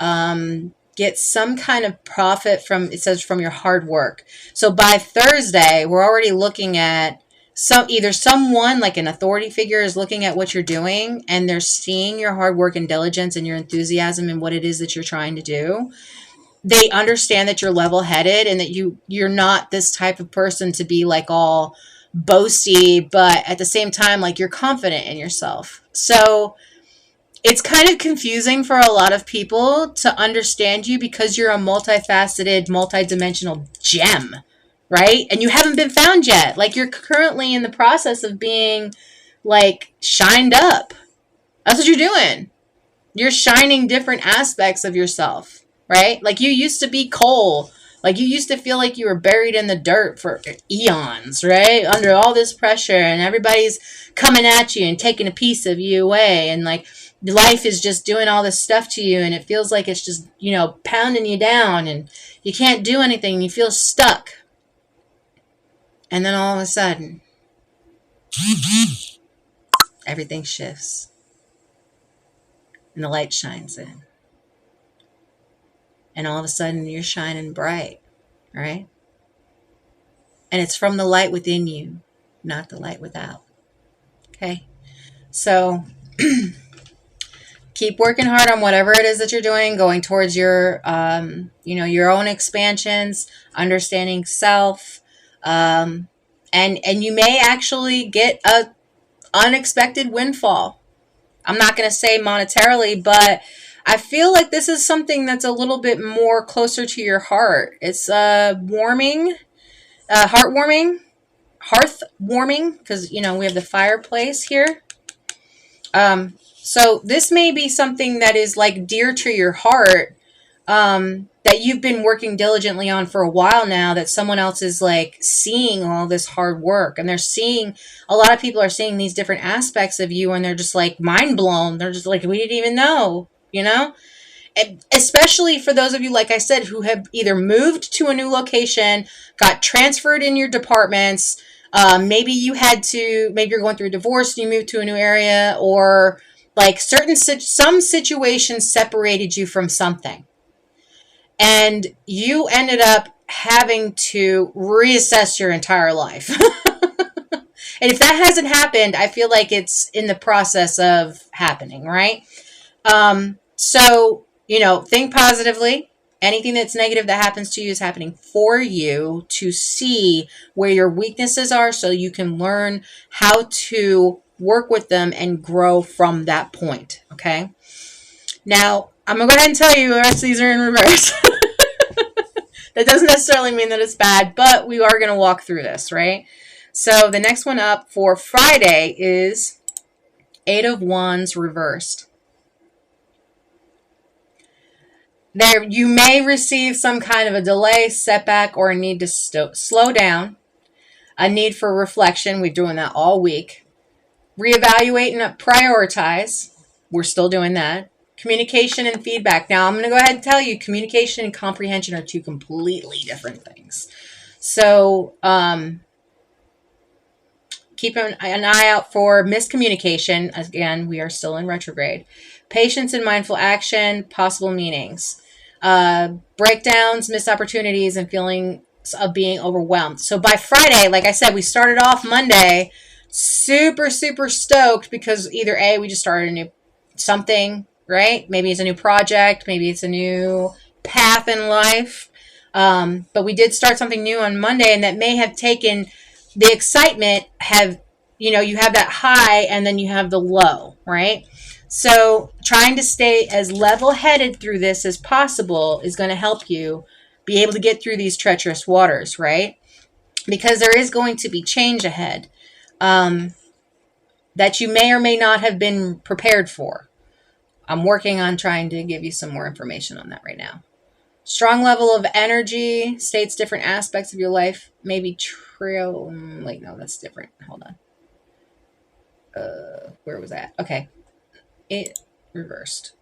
get some kind of profit from your hard work. So by Thursday, we're already looking at either someone like an authority figure is looking at what you're doing and they're seeing your hard work and diligence and your enthusiasm and what it is that you're trying to do. They understand that you're level-headed and that you're not this type of person to be like all boasty, but at the same time, like you're confident in yourself. So it's kind of confusing for a lot of people to understand you because you're a multifaceted, multidimensional gem, right? And you haven't been found yet. Like, you're currently in the process of being like shined up. That's what you're doing. You're shining different aspects of yourself. Right? Like, you used to be coal. Like, you used to feel like you were buried in the dirt for eons, right? Under all this pressure, and everybody's coming at you and taking a piece of you away. And, like, life is just doing all this stuff to you, and it feels like it's just, pounding you down, and you can't do anything, and you feel stuck. And then all of a sudden, everything shifts, and the light shines in. And all of a sudden, you're shining bright, right? And it's from the light within you, not the light without. Okay? So, keep working hard on whatever it is that you're doing, going towards your, your own expansions, understanding self, and you may actually get a unexpected windfall. I'm not going to say monetarily, but I feel like this is something that's a little bit more closer to your heart. It's heartwarming, because, we have the fireplace here. So this may be something that is like dear to your heart, that you've been working diligently on for a while now, that someone else is like seeing all this hard work, and a lot of people are seeing these different aspects of you, and they're just like mind blown. They're just like, we didn't even know, And especially for those of you, like I said, who have either moved to a new location, got transferred in your departments. Maybe you're going through a divorce and you moved to a new area, or like some situations separated you from something. And you ended up having to reassess your entire life. And if that hasn't happened, I feel like it's in the process of happening, right? So, think positively. Anything that's negative that happens to you is happening for you to see where your weaknesses are so you can learn how to work with them and grow from that point, okay? Now, I'm going to go ahead and tell you the rest of these are in reverse. That doesn't necessarily mean that it's bad, but we are going to walk through this, right? So the next one up for Friday is 8 of Wands reversed. There, you may receive some kind of a delay, setback, or a need to slow down, a need for reflection. We're doing that all week. Reevaluate and prioritize. We're still doing that. Communication and feedback. Now, I'm going to go ahead and tell you communication and comprehension are two completely different things. So, keep an eye out for miscommunication. Again, we are still in retrograde. Patience and mindful action, possible meanings. Breakdowns, missed opportunities, and feelings of being overwhelmed. So by Friday, like I said, we started off Monday super, super stoked because either A, we just started a new something, right? Maybe it's a new project. Maybe it's a new path in life. But we did start something new on Monday, and that may have taken the excitement you have that high and then you have the low, right? So trying to stay as level-headed through this as possible is going to help you be able to get through these treacherous waters, right? Because there is going to be change ahead that you may or may not have been prepared for. I'm working on trying to give you some more information on that right now. Strong level of energy states different aspects of your life. Maybe wait, no, that's different. Hold on. Where was that? Okay. It reversed.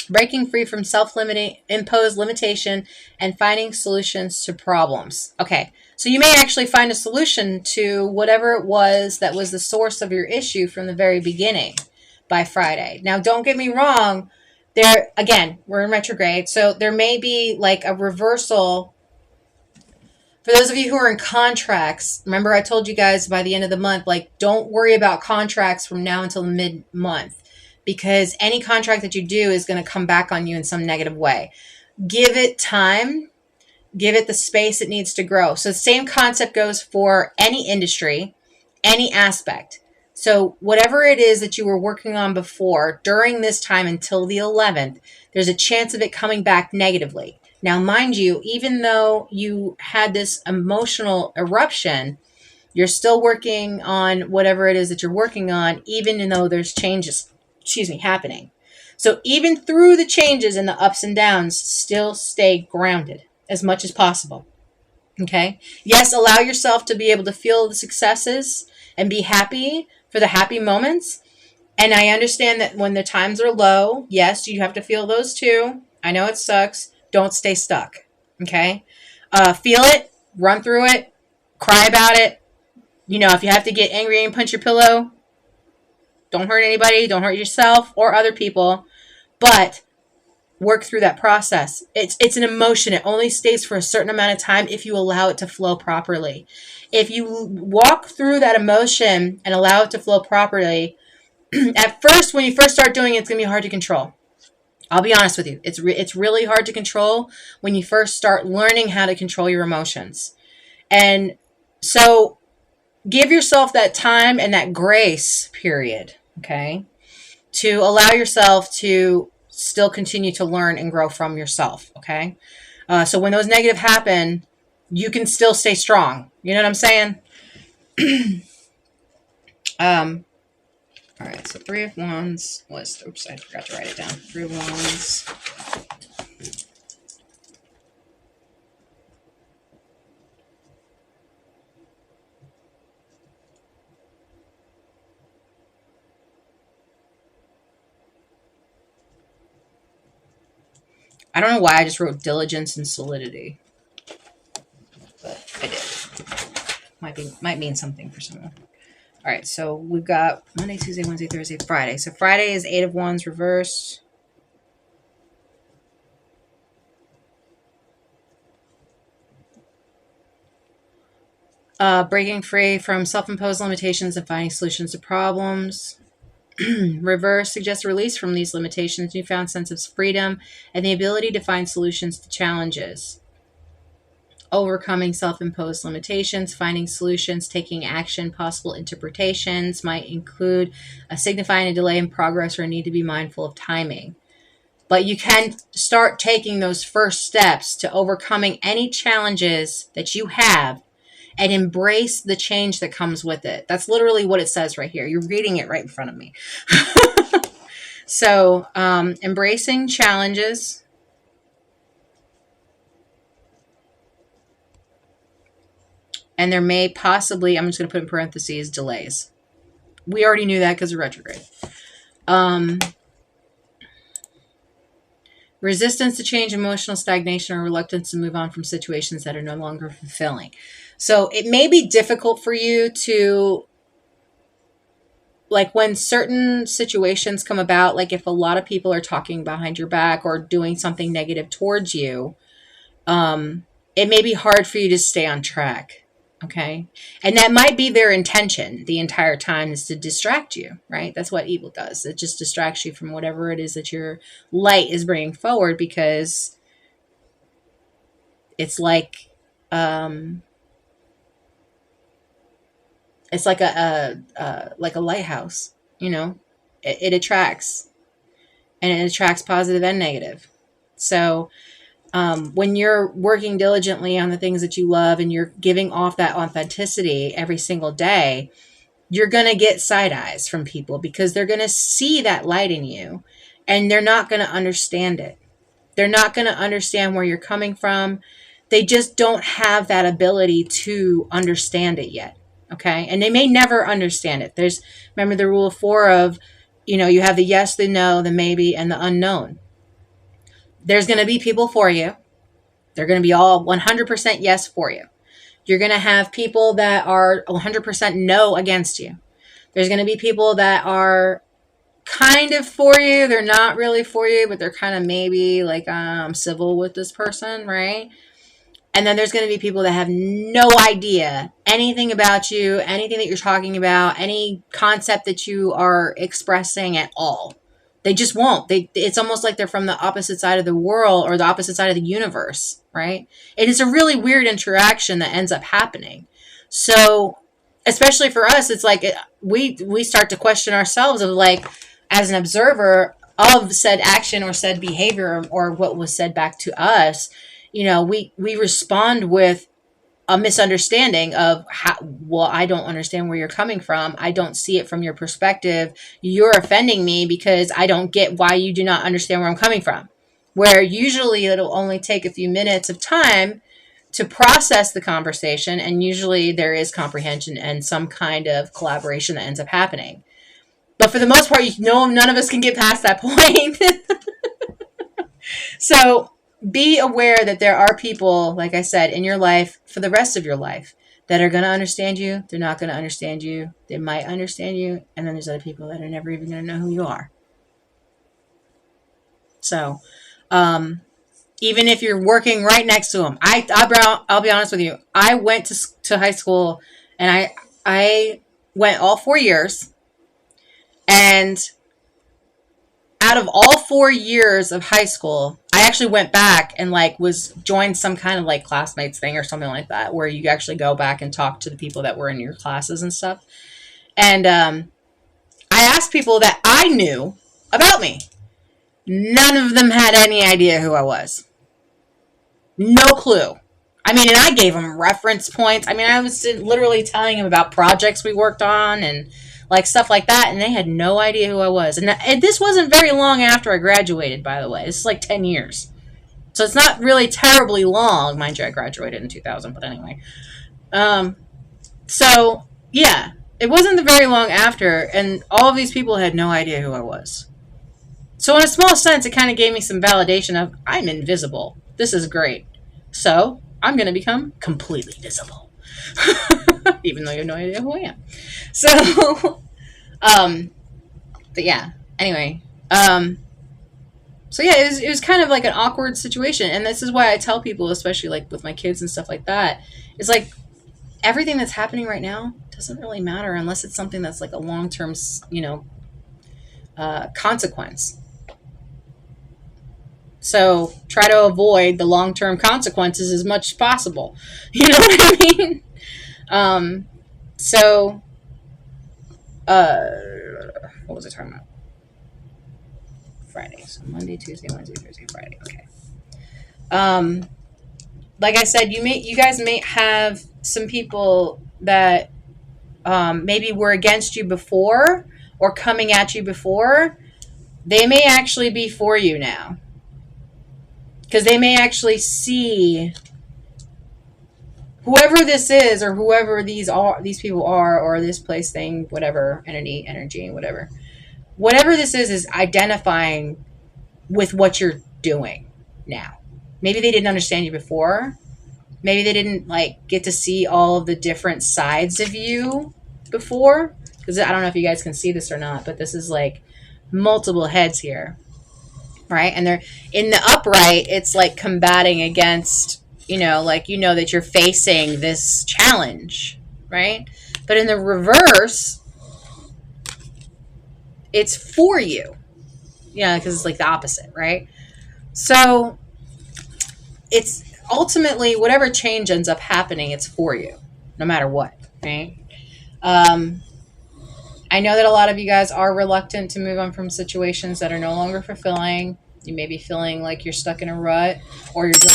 Breaking free from self-limiting, imposed limitation and finding solutions to problems. Okay. So you may actually find a solution to whatever it was that was the source of your issue from the very beginning by Friday. Now, don't get me wrong. There, again, we're in retrograde, so there may be like a reversal. For those of you who are in contracts, remember I told you guys by the end of the month, like, don't worry about contracts from now until mid-month, because any contract that you do is going to come back on you in some negative way. Give it time. Give it the space it needs to grow. So the same concept goes for any industry, any aspect. So whatever it is that you were working on before, during this time until the 11th, there's a chance of it coming back negatively. Now, mind you, even though you had this emotional eruption, you're still working on whatever it is that you're working on, even though there's changes, happening. So even through the changes and the ups and downs, still stay grounded as much as possible. Okay? Yes, allow yourself to be able to feel the successes and be happy for the happy moments. And I understand that when the times are low, yes, you have to feel those too. I know it sucks. Don't stay stuck. Okay? Feel it, run through it, cry about it. If you have to get angry and punch your pillow, don't hurt anybody, don't hurt yourself or other people, but work through that process. It's an emotion. It only stays for a certain amount of time if you allow it to flow properly. If you walk through that emotion and allow it to flow properly, at first, when you first start doing it, it's going to be hard to control. I'll be honest with you. It's really hard to control when you first start learning how to control your emotions. And so give yourself that time and that grace period, okay, to allow yourself to still continue to learn and grow from yourself, okay? So when those negative happen, you can still stay strong. You know what I'm saying? All right, so Three of Wands was, oops, I forgot to write it down. Three of Wands. I don't know why I just wrote diligence and solidity, but I did. Might mean something for someone. All right, so we've got Monday, Tuesday, Wednesday, Thursday, Friday. So Friday is Eight of Wands reversed. Breaking free from self-imposed limitations and finding solutions to problems. Reverse suggests a release from these limitations, newfound sense of freedom, and the ability to find solutions to challenges. Overcoming self-imposed limitations, finding solutions, taking action. Possible interpretations might include signifying a delay in progress or a need to be mindful of timing. But you can start taking those first steps to overcoming any challenges that you have and embrace the change that comes with it. That's literally what it says right here. You're reading it right in front of me. So, embracing challenges, And there may possibly, I'm just going to put in parentheses, delays. We already knew that because of retrograde. Resistance to change, emotional stagnation, or reluctance to move on from situations that are no longer fulfilling. So it may be difficult for you to, like, when certain situations come about, like if a lot of people are talking behind your back or doing something negative towards you, it may be hard for you to stay on track. Okay. And that might be their intention the entire time, is to distract you, right? That's what evil does. It just distracts you from whatever it is that your light is bringing forward, because it's like, it's like like a lighthouse, you know, it attracts, and it attracts positive and negative. So, when you're working diligently on the things that you love and you're giving off that authenticity every single day, you're going to get side eyes from people, because they're going to see that light in you and they're not going to understand it. They're not going to understand where you're coming from. They just don't have that ability to understand it yet. Okay. And they may never understand it. Remember the rule of 4 of, you have the yes, the no, the maybe, and the unknown. There's going to be people for you. They're going to be all 100% yes for you. You're going to have people that are 100% no against you. There's going to be people that are kind of for you. They're not really for you, but they're kind of maybe like, I'm civil with this person, right? And then there's going to be people that have no idea anything about you, anything that you're talking about, any concept that you are expressing at all. They just won't. It's almost like they're from the opposite side of the world, or the opposite side of the universe, right? It is a really weird interaction that ends up happening. So, especially for us, it's like we start to question ourselves of, like, as an observer of said action or said behavior, or what was said back to us, we respond with a misunderstanding of how, well, I don't understand where you're coming from. I don't see it from your perspective. You're offending me because I don't get why you do not understand where I'm coming from. Where usually it'll only take a few minutes of time to process the conversation, and usually there is comprehension and some kind of collaboration that ends up happening. But for the most part, none of us can get past that point. So be aware that there are people, like I said, in your life for the rest of your life that are going to understand you. They're not going to understand you. They might understand you. And then there's other people that are never even going to know who you are. So, even if you're working right next to them, I'll be honest with you. I went to high school, and I went all 4 years, and out of all 4 years of high school, I actually went back and joined some kind of like classmates thing or something like that, where you actually go back and talk to the people that were in your classes and stuff. And I asked people that I knew about me. None of them had any idea who I was. No clue. I mean, and I gave them reference points. I mean, I was literally telling them about projects we worked on and like stuff like that, and they had no idea who I was. And this wasn't very long after I graduated, by the way. This is like 10 years. So it's not really terribly long. Mind you, I graduated in 2000, but anyway. So, yeah, it wasn't very long after, and all of these people had no idea who I was. So in a small sense, it kind of gave me some validation of, I'm invisible. This is great. So I'm going to become completely visible. Even though you have no idea who I am. So, but yeah, anyway. So yeah, it was kind of like an awkward situation. And this is why I tell people, especially like with my kids and stuff like that, it's like everything that's happening right now doesn't really matter unless it's something that's like a long-term, consequence. So try to avoid the long-term consequences as much as possible. You know what I mean? So, what was I talking about? Friday. So Monday, Tuesday, Wednesday, Thursday, Friday. Okay. Like I said, you guys may have some people that maybe were against you before or coming at you before. They may actually be for you now. Because they may actually see whoever this is, or whoever these people are, or this place, thing, whatever, entity, energy, whatever this is identifying with what you're doing now. Maybe they didn't understand you before. Maybe they didn't like get to see all of the different sides of you before. Because I don't know if you guys can see this or not, but this is like multiple heads here, right? And they're in the upright, it's like combating against, like, that you're facing this challenge, right? But in the reverse, it's for you. Yeah, because it's like the opposite, right? So it's ultimately whatever change ends up happening, it's for you, no matter what, right? I know that a lot of you guys are reluctant to move on from situations that are no longer fulfilling. You may be feeling like you're stuck in a rut, or you're doing.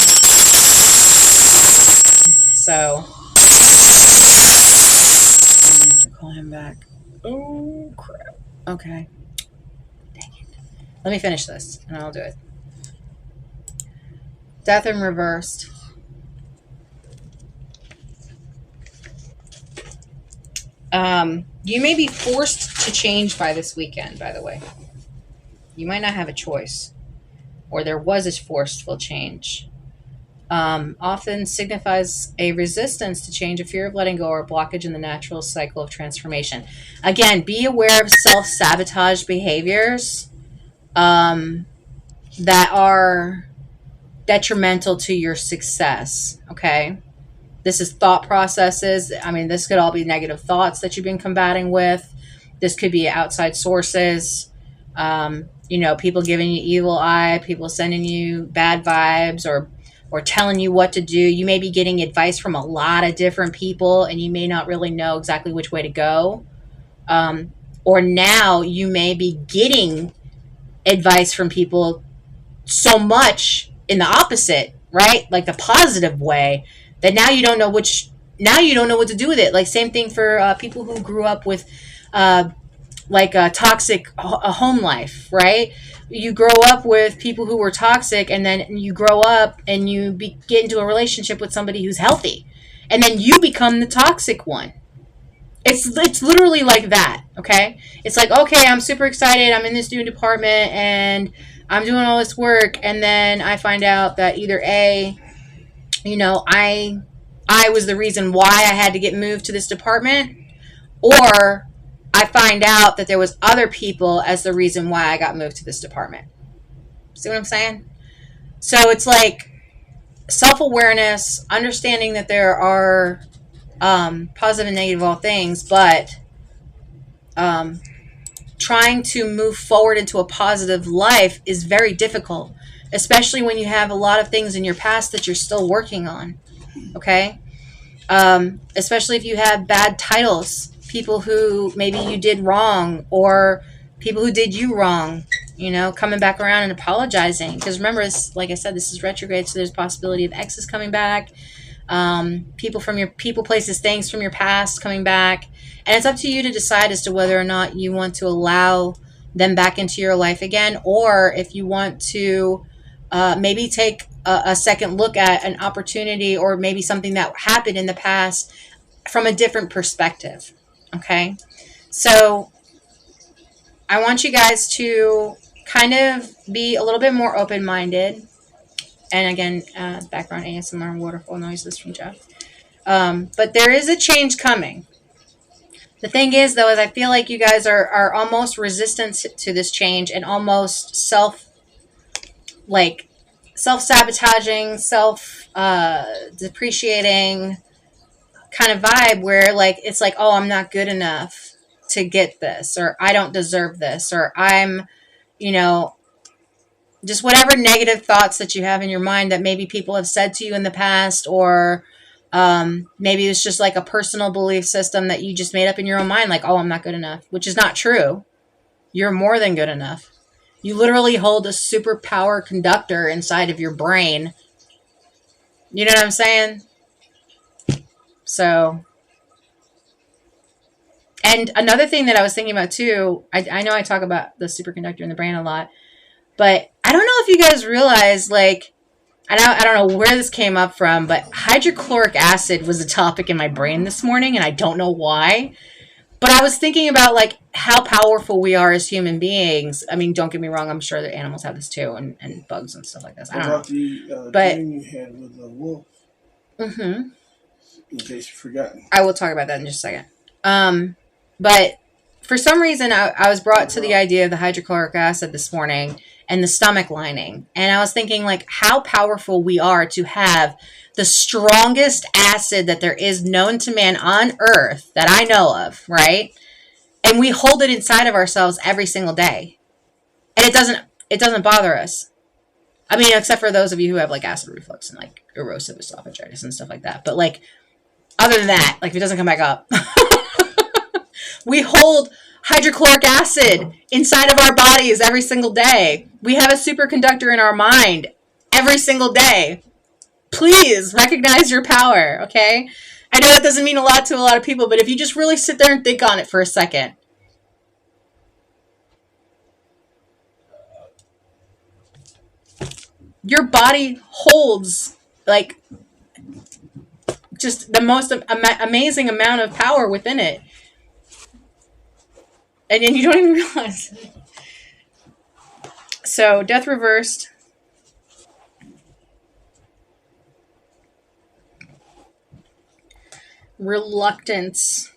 So I'm gonna have to call him back. Oh crap. Okay. Dang it. Let me finish this, and I'll do it. Death in reversed. You may be forced to change by this weekend, by the way. You might not have a choice, or there was a forceful change. Often signifies a resistance to change, a fear of letting go, or a blockage in the natural cycle of transformation. Again, be aware of self-sabotage behaviors that are detrimental to your success, okay? This is thought processes. I mean, this could all be negative thoughts that you've been combating with. This could be outside sources. People giving you evil eye, people sending you bad vibes, or telling you what to do. You may be getting advice from a lot of different people, and you may not really know exactly which way to go. Or now you may be getting advice from people so much in the opposite, right? Like the positive way, that now you don't know what to do with it. Like same thing for people who grew up with like a toxic home life, right? You grow up with people who were toxic, and then you grow up and you get into a relationship with somebody who's healthy, and then you become the toxic one. It's literally like that, okay? It's like, okay, I'm super excited. I'm in this new department, and I'm doing all this work, and then I find out that either A, I was the reason why I had to get moved to this department, or I find out that there was other people as the reason why I got moved to this department. See what I'm saying? So it's like self-awareness, understanding that there are positive and negative all things, but trying to move forward into a positive life is very difficult, especially when you have a lot of things in your past that you're still working on, okay? Especially if you have bad titles, people who maybe you did wrong, or people who did you wrong, coming back around and apologizing. Because remember, like I said, this is retrograde, so there's possibility of exes coming back, people, places, things from your past coming back. And it's up to you to decide as to whether or not you want to allow them back into your life again, or if you want to maybe take a second look at an opportunity, or maybe something that happened in the past from a different perspective. Okay, so I want you guys to kind of be a little bit more open-minded. And again, background ASMR waterfall noises from Jeff. But there is a change coming. The thing is, though, is I feel like you guys are almost resistant to this change, and almost self-sabotaging, depreciating kind of vibe, where like it's like, oh, I'm not good enough to get this, or I don't deserve this, or I'm, just whatever negative thoughts that you have in your mind that maybe people have said to you in the past, or maybe it's just like a personal belief system that you just made up in your own mind, like, oh, I'm not good enough, which is not true. You're more than good enough. You literally hold a superpower conductor inside of your brain. You know what I'm saying? So, and another thing that I was thinking about too, I know I talk about the superconductor in the brain a lot, but I don't know if you guys realize, like, I don't know where this came up from, but hydrochloric acid was a topic in my brain this morning, and I don't know why. But I was thinking about like how powerful we are as human beings. I mean, don't get me wrong. I'm sure that animals have this too, and bugs and stuff like this. I don't know. The But dream you had with the wolf? Mm-hmm. In case you've forgotten. I will talk about that in just a second. But for some reason, I was brought to the idea of the hydrochloric acid this morning and the stomach lining. And I was thinking, like, how powerful we are to have the strongest acid that there is known to man on earth that I know of, right? And we hold it inside of ourselves every single day. And it doesn't bother us. I mean, except for those of you who have like acid reflux and like erosive esophagitis and stuff like that. But like, other than that, like if it doesn't come back up, we hold hydrochloric acid inside of our bodies every single day. We have a superconductor in our mind every single day. Please recognize your power, okay? I know that doesn't mean a lot to a lot of people, but if you just really sit there and think on it for a second. Your body holds like just the most amazing amount of power within it. And you don't even realize. So, death reversed. Reluctance.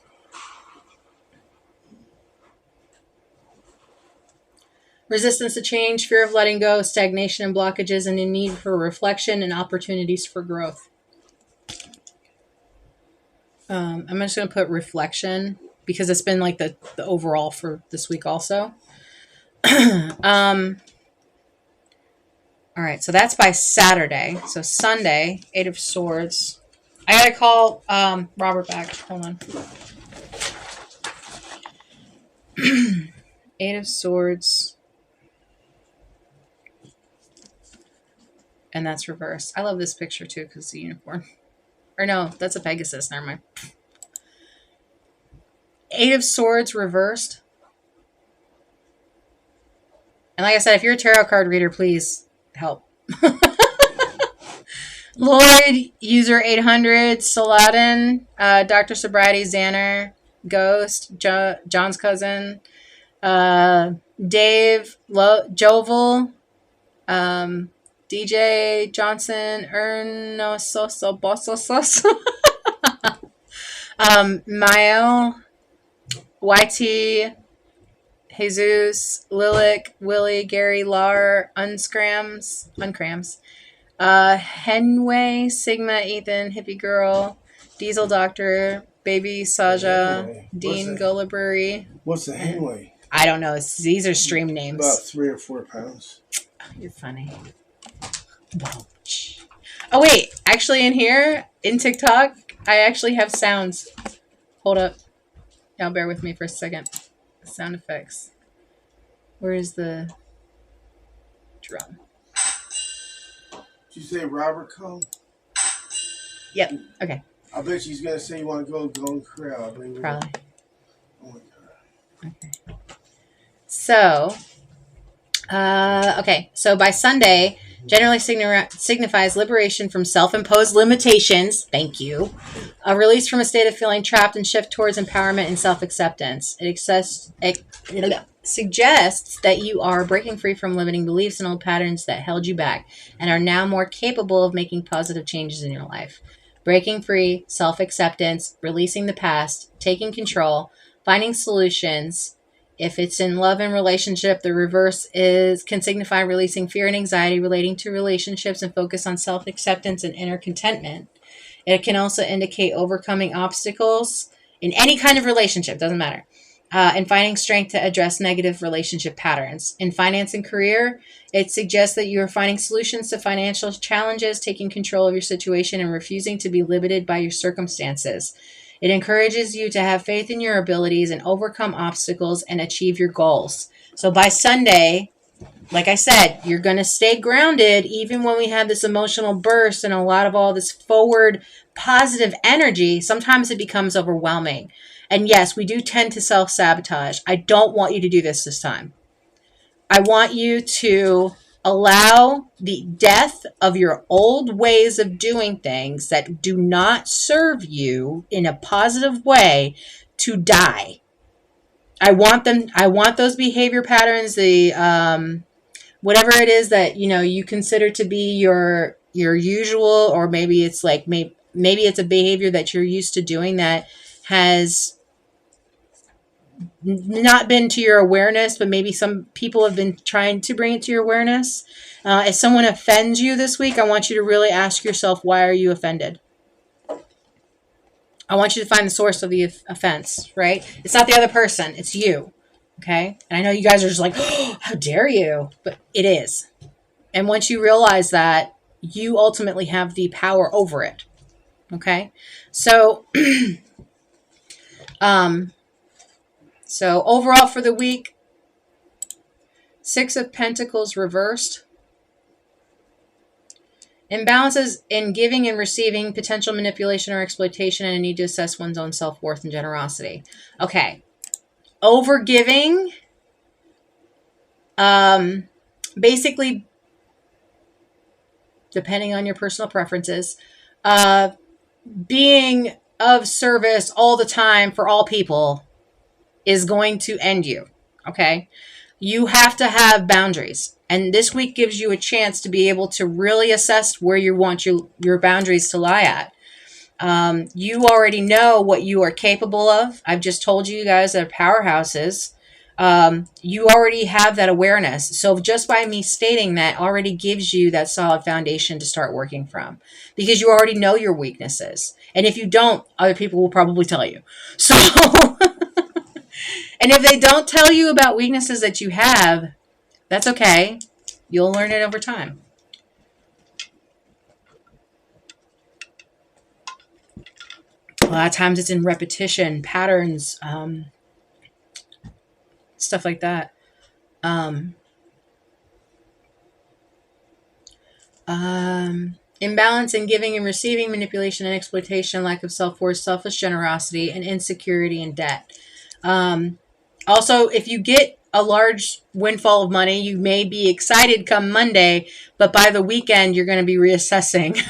Resistance to change, fear of letting go, stagnation and blockages, and a need for reflection and opportunities for growth. I'm just going to put reflection because it's been like the overall for this week also. All right, so that's by Saturday. So Sunday, 8 of Swords. I got to call Robert back. Hold on. 8 of Swords. And that's reversed. I love this picture too because it's a unicorn. Or no, that's a Pegasus. Never mind. 8 of Swords reversed. And like I said, if you're a tarot card reader, please help. Lloyd, user 800, Saladin, Dr. Sobriety, Xander, Ghost, John's cousin, Dave, Jovel, DJ Johnson, Ernososo Bososos, Mael, YT, Jesus, Lilac, Willie, Gary, Lar, Uncrams, Henway, Sigma, Ethan, Hippie Girl, Diesel Doctor, Baby Saja, Dean Gullibury. What's the Henway? I don't know. These are stream names. About 3 or 4 pounds. You're funny. Oh wait, actually in here, in TikTok, I actually have sounds. Hold up. Y'all bear with me for a second. Sound effects. Where is the drum? Did you say Robert Cole? Yep. Okay. I bet she's going to say you want to go and crowd. Probably. Oh my God. Okay. So, okay. So by Sunday, generally signifies liberation from self-imposed limitations. Thank you. A release from a state of feeling trapped and shift towards empowerment and self-acceptance. It suggests that you are breaking free from limiting beliefs and old patterns that held you back and are now more capable of making positive changes in your life. Breaking free, self-acceptance, releasing the past, taking control, finding solutions. If it's in love and relationship, the reverse can signify releasing fear and anxiety relating to relationships and focus on self-acceptance and inner contentment. It can also indicate overcoming obstacles in any kind of relationship, doesn't matter, and finding strength to address negative relationship patterns. In finance and career, it suggests that you are finding solutions to financial challenges, taking control of your situation, and refusing to be limited by your circumstances. It encourages you to have faith in your abilities and overcome obstacles and achieve your goals. So by Sunday, like I said, you're going to stay grounded even when we have this emotional burst and a lot of all this forward positive energy. Sometimes it becomes overwhelming. And yes, we do tend to self-sabotage. I don't want you to do this time. I want you to allow the death of your old ways of doing things that do not serve you in a positive way to die. I want those behavior patterns, the whatever it is that you consider to be your usual, or maybe it's like maybe it's a behavior that you're used to doing that has not been to your awareness, but maybe some people have been trying to bring it to your awareness. If someone offends you this week, I want you to really ask yourself, why are you offended? I want you to find the source of the offense, right? It's not the other person, it's you. Okay? And I know you guys are just like, oh, how dare you? But it is. And once you realize that, you ultimately have the power over it. Okay? So, so overall for the week, 6 of Pentacles reversed. Imbalances in giving and receiving, potential manipulation or exploitation, and a need to assess one's own self-worth and generosity. Okay. Overgiving, basically, depending on your personal preferences, being of service all the time for all people is going to end you. Okay? You have to have boundaries. And this week gives you a chance to be able to really assess where you want your boundaries to lie at. You already know what you are capable of. I've just told you guys that are powerhouses. You already have that awareness. So just by me stating that already gives you that solid foundation to start working from, because you already know your weaknesses. And if you don't, other people will probably tell you. So, and if they don't tell you about weaknesses that you have, that's okay. You'll learn it over time. A lot of times it's in repetition, patterns, stuff like that. Imbalance in giving and receiving, manipulation and exploitation, lack of self-worth, selfish generosity, and insecurity and debt. Also, if you get a large windfall of money, you may be excited come Monday, but by the weekend, you're going to be reassessing.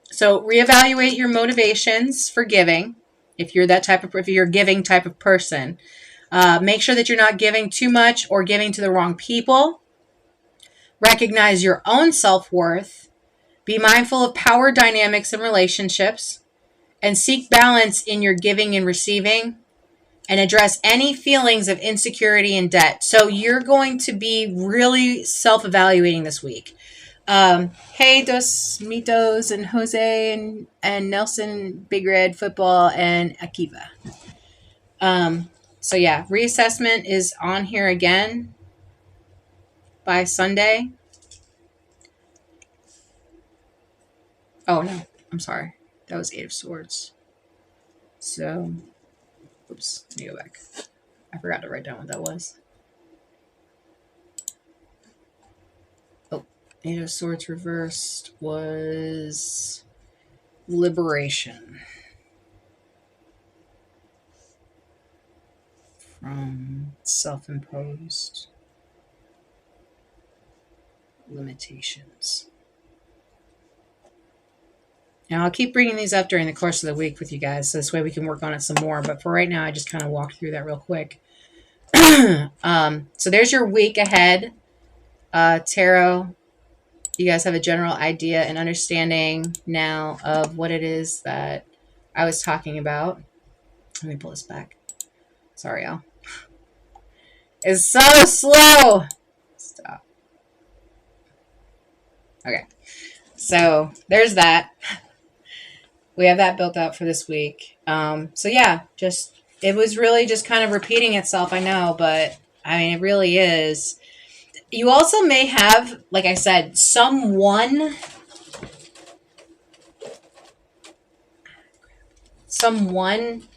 So reevaluate your motivations for giving. If you're if you're a giving type of person, make sure that you're not giving too much or giving to the wrong people. Recognize your own self-worth. Be mindful of power dynamics in relationships, and seek balance in your giving and receiving, and address any feelings of insecurity and debt. So you're going to be really self-evaluating this week. Hey, Dos Mitos and Jose and Nelson, Big Red Football, and Akiva. So yeah, reassessment is on here again by Sunday. Oh no, I'm sorry. That was 8 of Swords. So, oops, let me go back. I forgot to write down what that was. Oh, 8 of Swords reversed was liberation from self-imposed limitations. Now, I'll keep bringing these up during the course of the week with you guys, so this way we can work on it some more. But for right now, I just kind of walked through that real quick. So there's your week ahead. Tarot, you guys have a general idea and understanding now of what it is that I was talking about. Let me pull this back. Sorry, y'all. It's so slow. Stop. Okay. So there's that. We have that built out for this week. So yeah, it was really just kind of repeating itself, I know, but I mean, it really is. You also may have, like I said, someone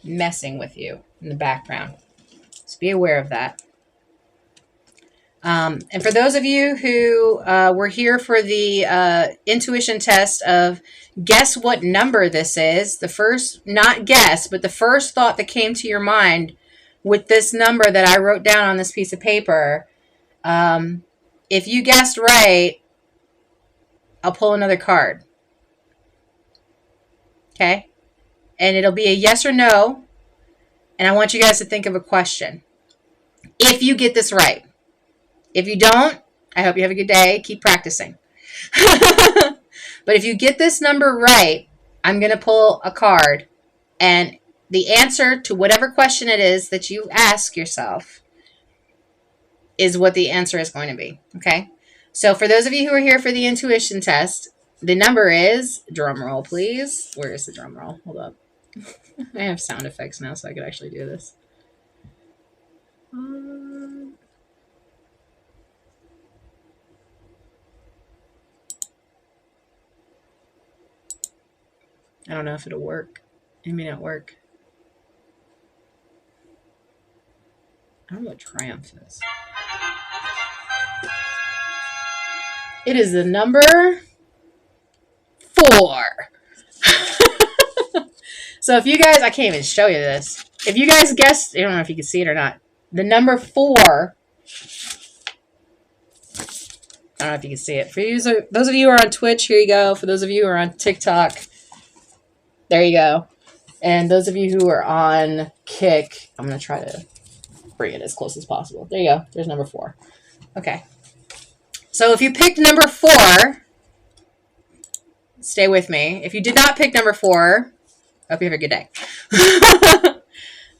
messing with you in the background. So be aware of that. And for those of you who were here for the intuition test of guess what number this is, the first, not guess, but the first thought that came to your mind with this number that I wrote down on this piece of paper, If you guessed right, I'll pull another card. Okay? And it'll be a yes or no. And I want you guys to think of a question. If you get this right. If you don't, I hope you have a good day. Keep practicing. But if you get this number right, I'm going to pull a card. And the answer to whatever question it is that you ask yourself is what the answer is going to be. Okay? So for those of you who are here for the intuition test, the number is, drum roll please. Where is the drum roll? Hold up. I have sound effects now, so I could actually do this. I don't know if it'll work. It may not work. I don't know what triumph is. It is the number 4. So if you guys, I can't even show you this. If you guys guessed, I don't know if you can see it or not. The number 4, I don't know if you can see it. For you, those of you who are on Twitch, here you go. For those of you who are on TikTok, there you go. And those of you who are on Kick, I'm going to try to bring it as close as possible. There you go. There's number 4. Okay. So if you picked number 4, stay with me. If you did not pick number 4, hope you have a good day.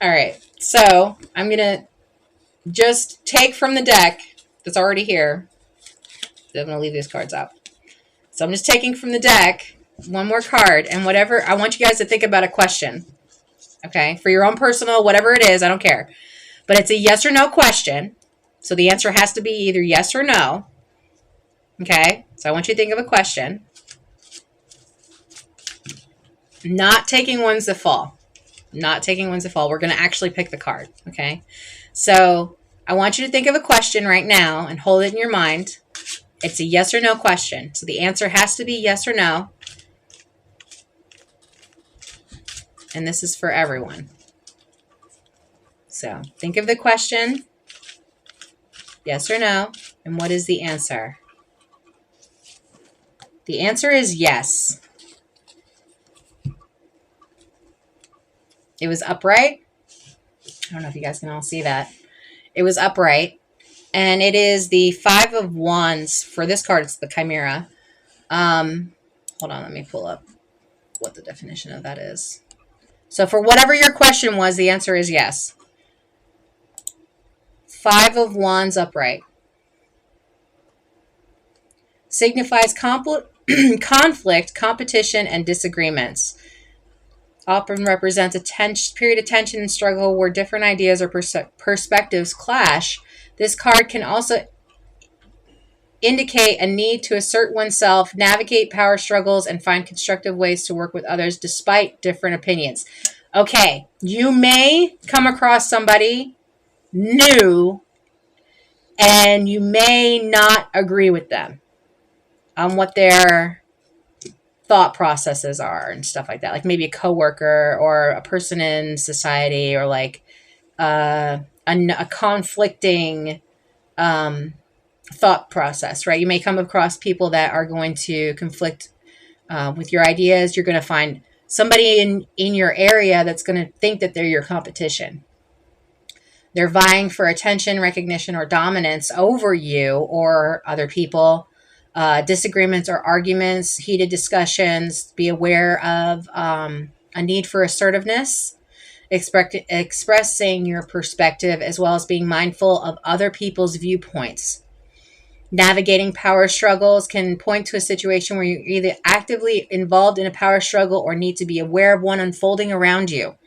All right. So I'm going to just take from the deck that's already here. I'm going to leave these cards out. So I'm just taking from the deck one more card, and whatever, I want you guys to think about a question. Okay? For your own personal, whatever it is, I don't care. But it's a yes or no question. So the answer has to be either yes or no. Okay? So I want you to think of a question. Not taking ones that fall. Not taking ones that fall. We're going to actually pick the card. Okay? So I want you to think of a question right now and hold it in your mind. It's a yes or no question. So the answer has to be yes or no. And this is for everyone. So think of the question. Yes or no. And what is the answer? The answer is yes. It was upright. I don't know if you guys can all see that. It was upright. And it is the 5 of Wands. For this card, it's the Chimera. Hold on, let me pull up what the definition of that is. So for whatever your question was, the answer is yes. 5 of Wands upright. Signifies conflict, competition, and disagreements. Often represents a period of tension and struggle where different ideas or perspectives clash. This card can also indicate a need to assert oneself, navigate power struggles, and find constructive ways to work with others despite different opinions. Okay, you may come across somebody new and you may not agree with them on what their thought processes are and stuff like that. Like maybe a coworker or a person in society, or like a conflicting thought process, right? You may come across people that are going to conflict with your ideas. You're going to find somebody in your area that's going to think that they're your competition. They're vying for attention, recognition, or dominance over you or other people. Disagreements or arguments, heated discussions. Be aware of a need for assertiveness, expressing your perspective, as well as being mindful of other people's viewpoints. Navigating power struggles can point to a situation where you're either actively involved in a power struggle or need to be aware of one unfolding around you.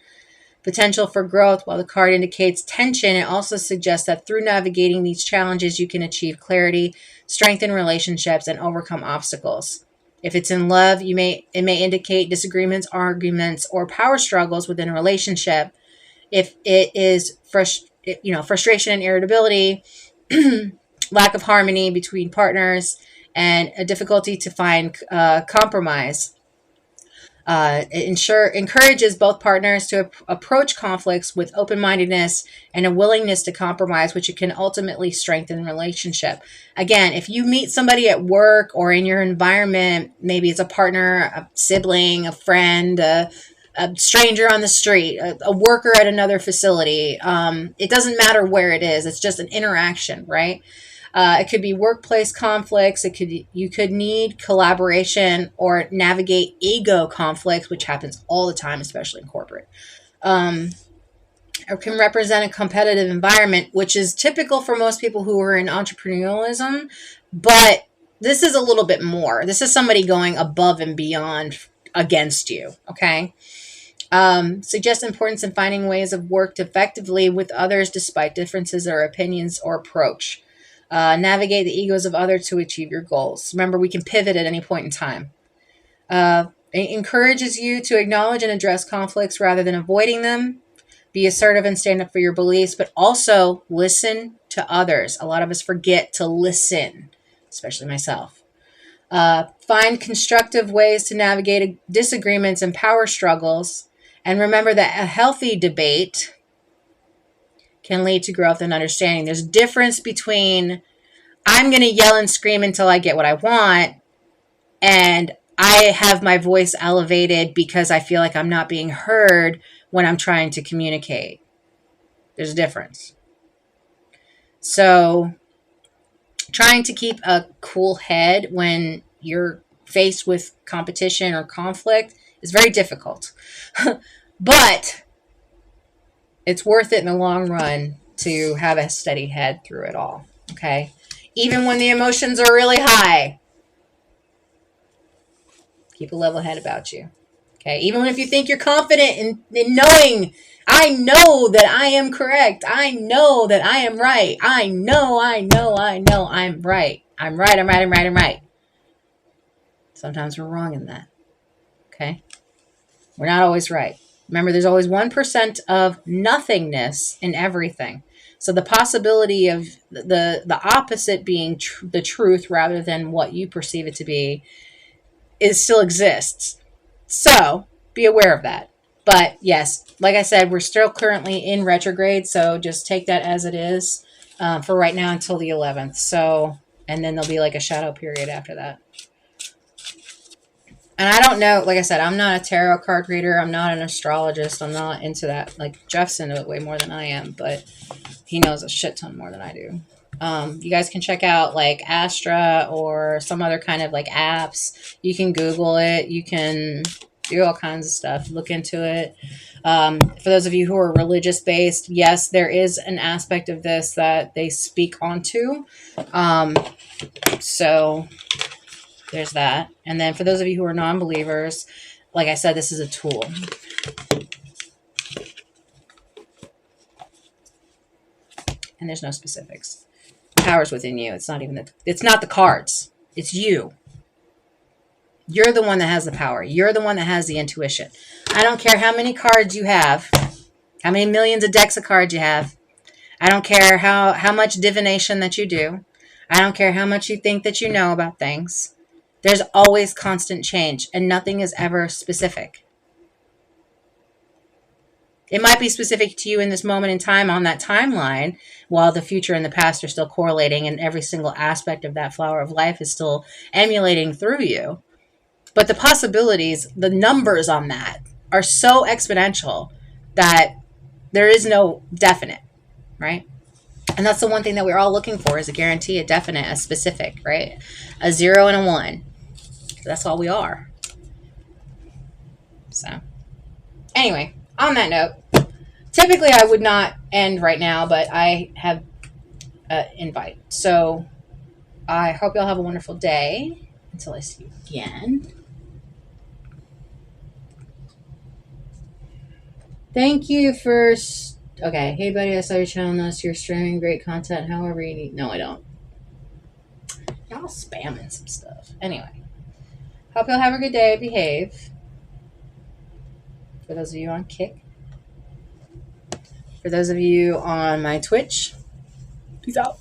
Potential for growth. While the card indicates tension, it also suggests that through navigating these challenges, you can achieve clarity, strengthen relationships, and overcome obstacles. If it's in love, it may indicate disagreements, arguments, or power struggles within a relationship. If it is frustration and irritability, lack of harmony between partners, and a difficulty to find compromise. It encourages both partners to approach conflicts with open-mindedness and a willingness to compromise, which can ultimately strengthen the relationship. Again, if you meet somebody at work or in your environment, maybe it's a partner, a sibling, a friend, a stranger on the street, a worker at another facility. It doesn't matter where it is. It's just an interaction, right? It could be workplace conflicts. You could need collaboration or navigate ego conflicts, which happens all the time, especially in corporate. Um, or can represent a competitive environment, which is typical for most people who are in entrepreneurialism. But this is a little bit more. This is somebody going above and beyond against you. Okay. Suggest importance in finding ways of work effectively with others despite differences or opinions or approach. Navigate the egos of others to achieve your goals. Remember, we can pivot at any point in time. It encourages you to acknowledge and address conflicts rather than avoiding them. Be assertive and stand up for your beliefs, but also listen to others. A lot of us forget to listen, especially myself. Find constructive ways to navigate disagreements and power struggles. And remember that a healthy debate can lead to growth and understanding. There's a difference between I'm going to yell and scream until I get what I want, and I have my voice elevated because I feel like I'm not being heard when I'm trying to communicate. There's a difference. So trying to keep a cool head when you're faced with competition or conflict is very difficult. But it's worth it in the long run to have a steady head through it all. Okay? Even when the emotions are really high, keep a level head about you. Okay? Even if you think you're confident in knowing, I know that I am correct. I know that I am right. I know I'm right. I'm right. Sometimes we're wrong in that. Okay? We're not always right. Remember, there's always 1% of nothingness in everything. So the possibility of the opposite being the truth rather than what you perceive it to be still exists. So be aware of that. But yes, like I said, we're still currently in retrograde, so just take that as it is for right now until the 11th. So, and then there'll be like a shadow period after that. And I don't know, like I said, I'm not a tarot card reader. I'm not an astrologist. I'm not into that. Like, Jeff's into it way more than I am, but he knows a shit ton more than I do. You guys can check out like Astra or some other kind of like apps. You can Google it. You can do all kinds of stuff. Look into it. For those of you who are religious based, yes, there is an aspect of this that they speak onto. So there's that. And then for those of you who are non-believers, like I said, this is a tool. And there's no specifics. Power's within you. It's not the cards. It's you. You're the one that has the power. You're the one that has the intuition. I don't care how many cards you have, how many millions of decks of cards you have. I don't care how much divination that you do. I don't care how much you think that you know about things. There's always constant change, and nothing is ever specific. It might be specific to you in this moment in time on that timeline, while the future and the past are still correlating, and every single aspect of that flower of life is still emulating through you. But the possibilities, the numbers on that are so exponential that there is no definite, right? And that's the one thing that we're all looking for, is a guarantee, a definite, a specific, right? A 0 and a 1. That's all we are. So, anyway, on that note, typically I would not end right now, but I have an invite. So, I hope y'all have a wonderful day. Until I see you again. Thank you for... Okay, hey buddy, I saw your channel. Noticed you're streaming great content. However you need... No, I don't. Y'all spamming some stuff. Anyway. Hope you'll have a good day. Behave. For those of you on Kick. For those of you on my Twitch. Peace out.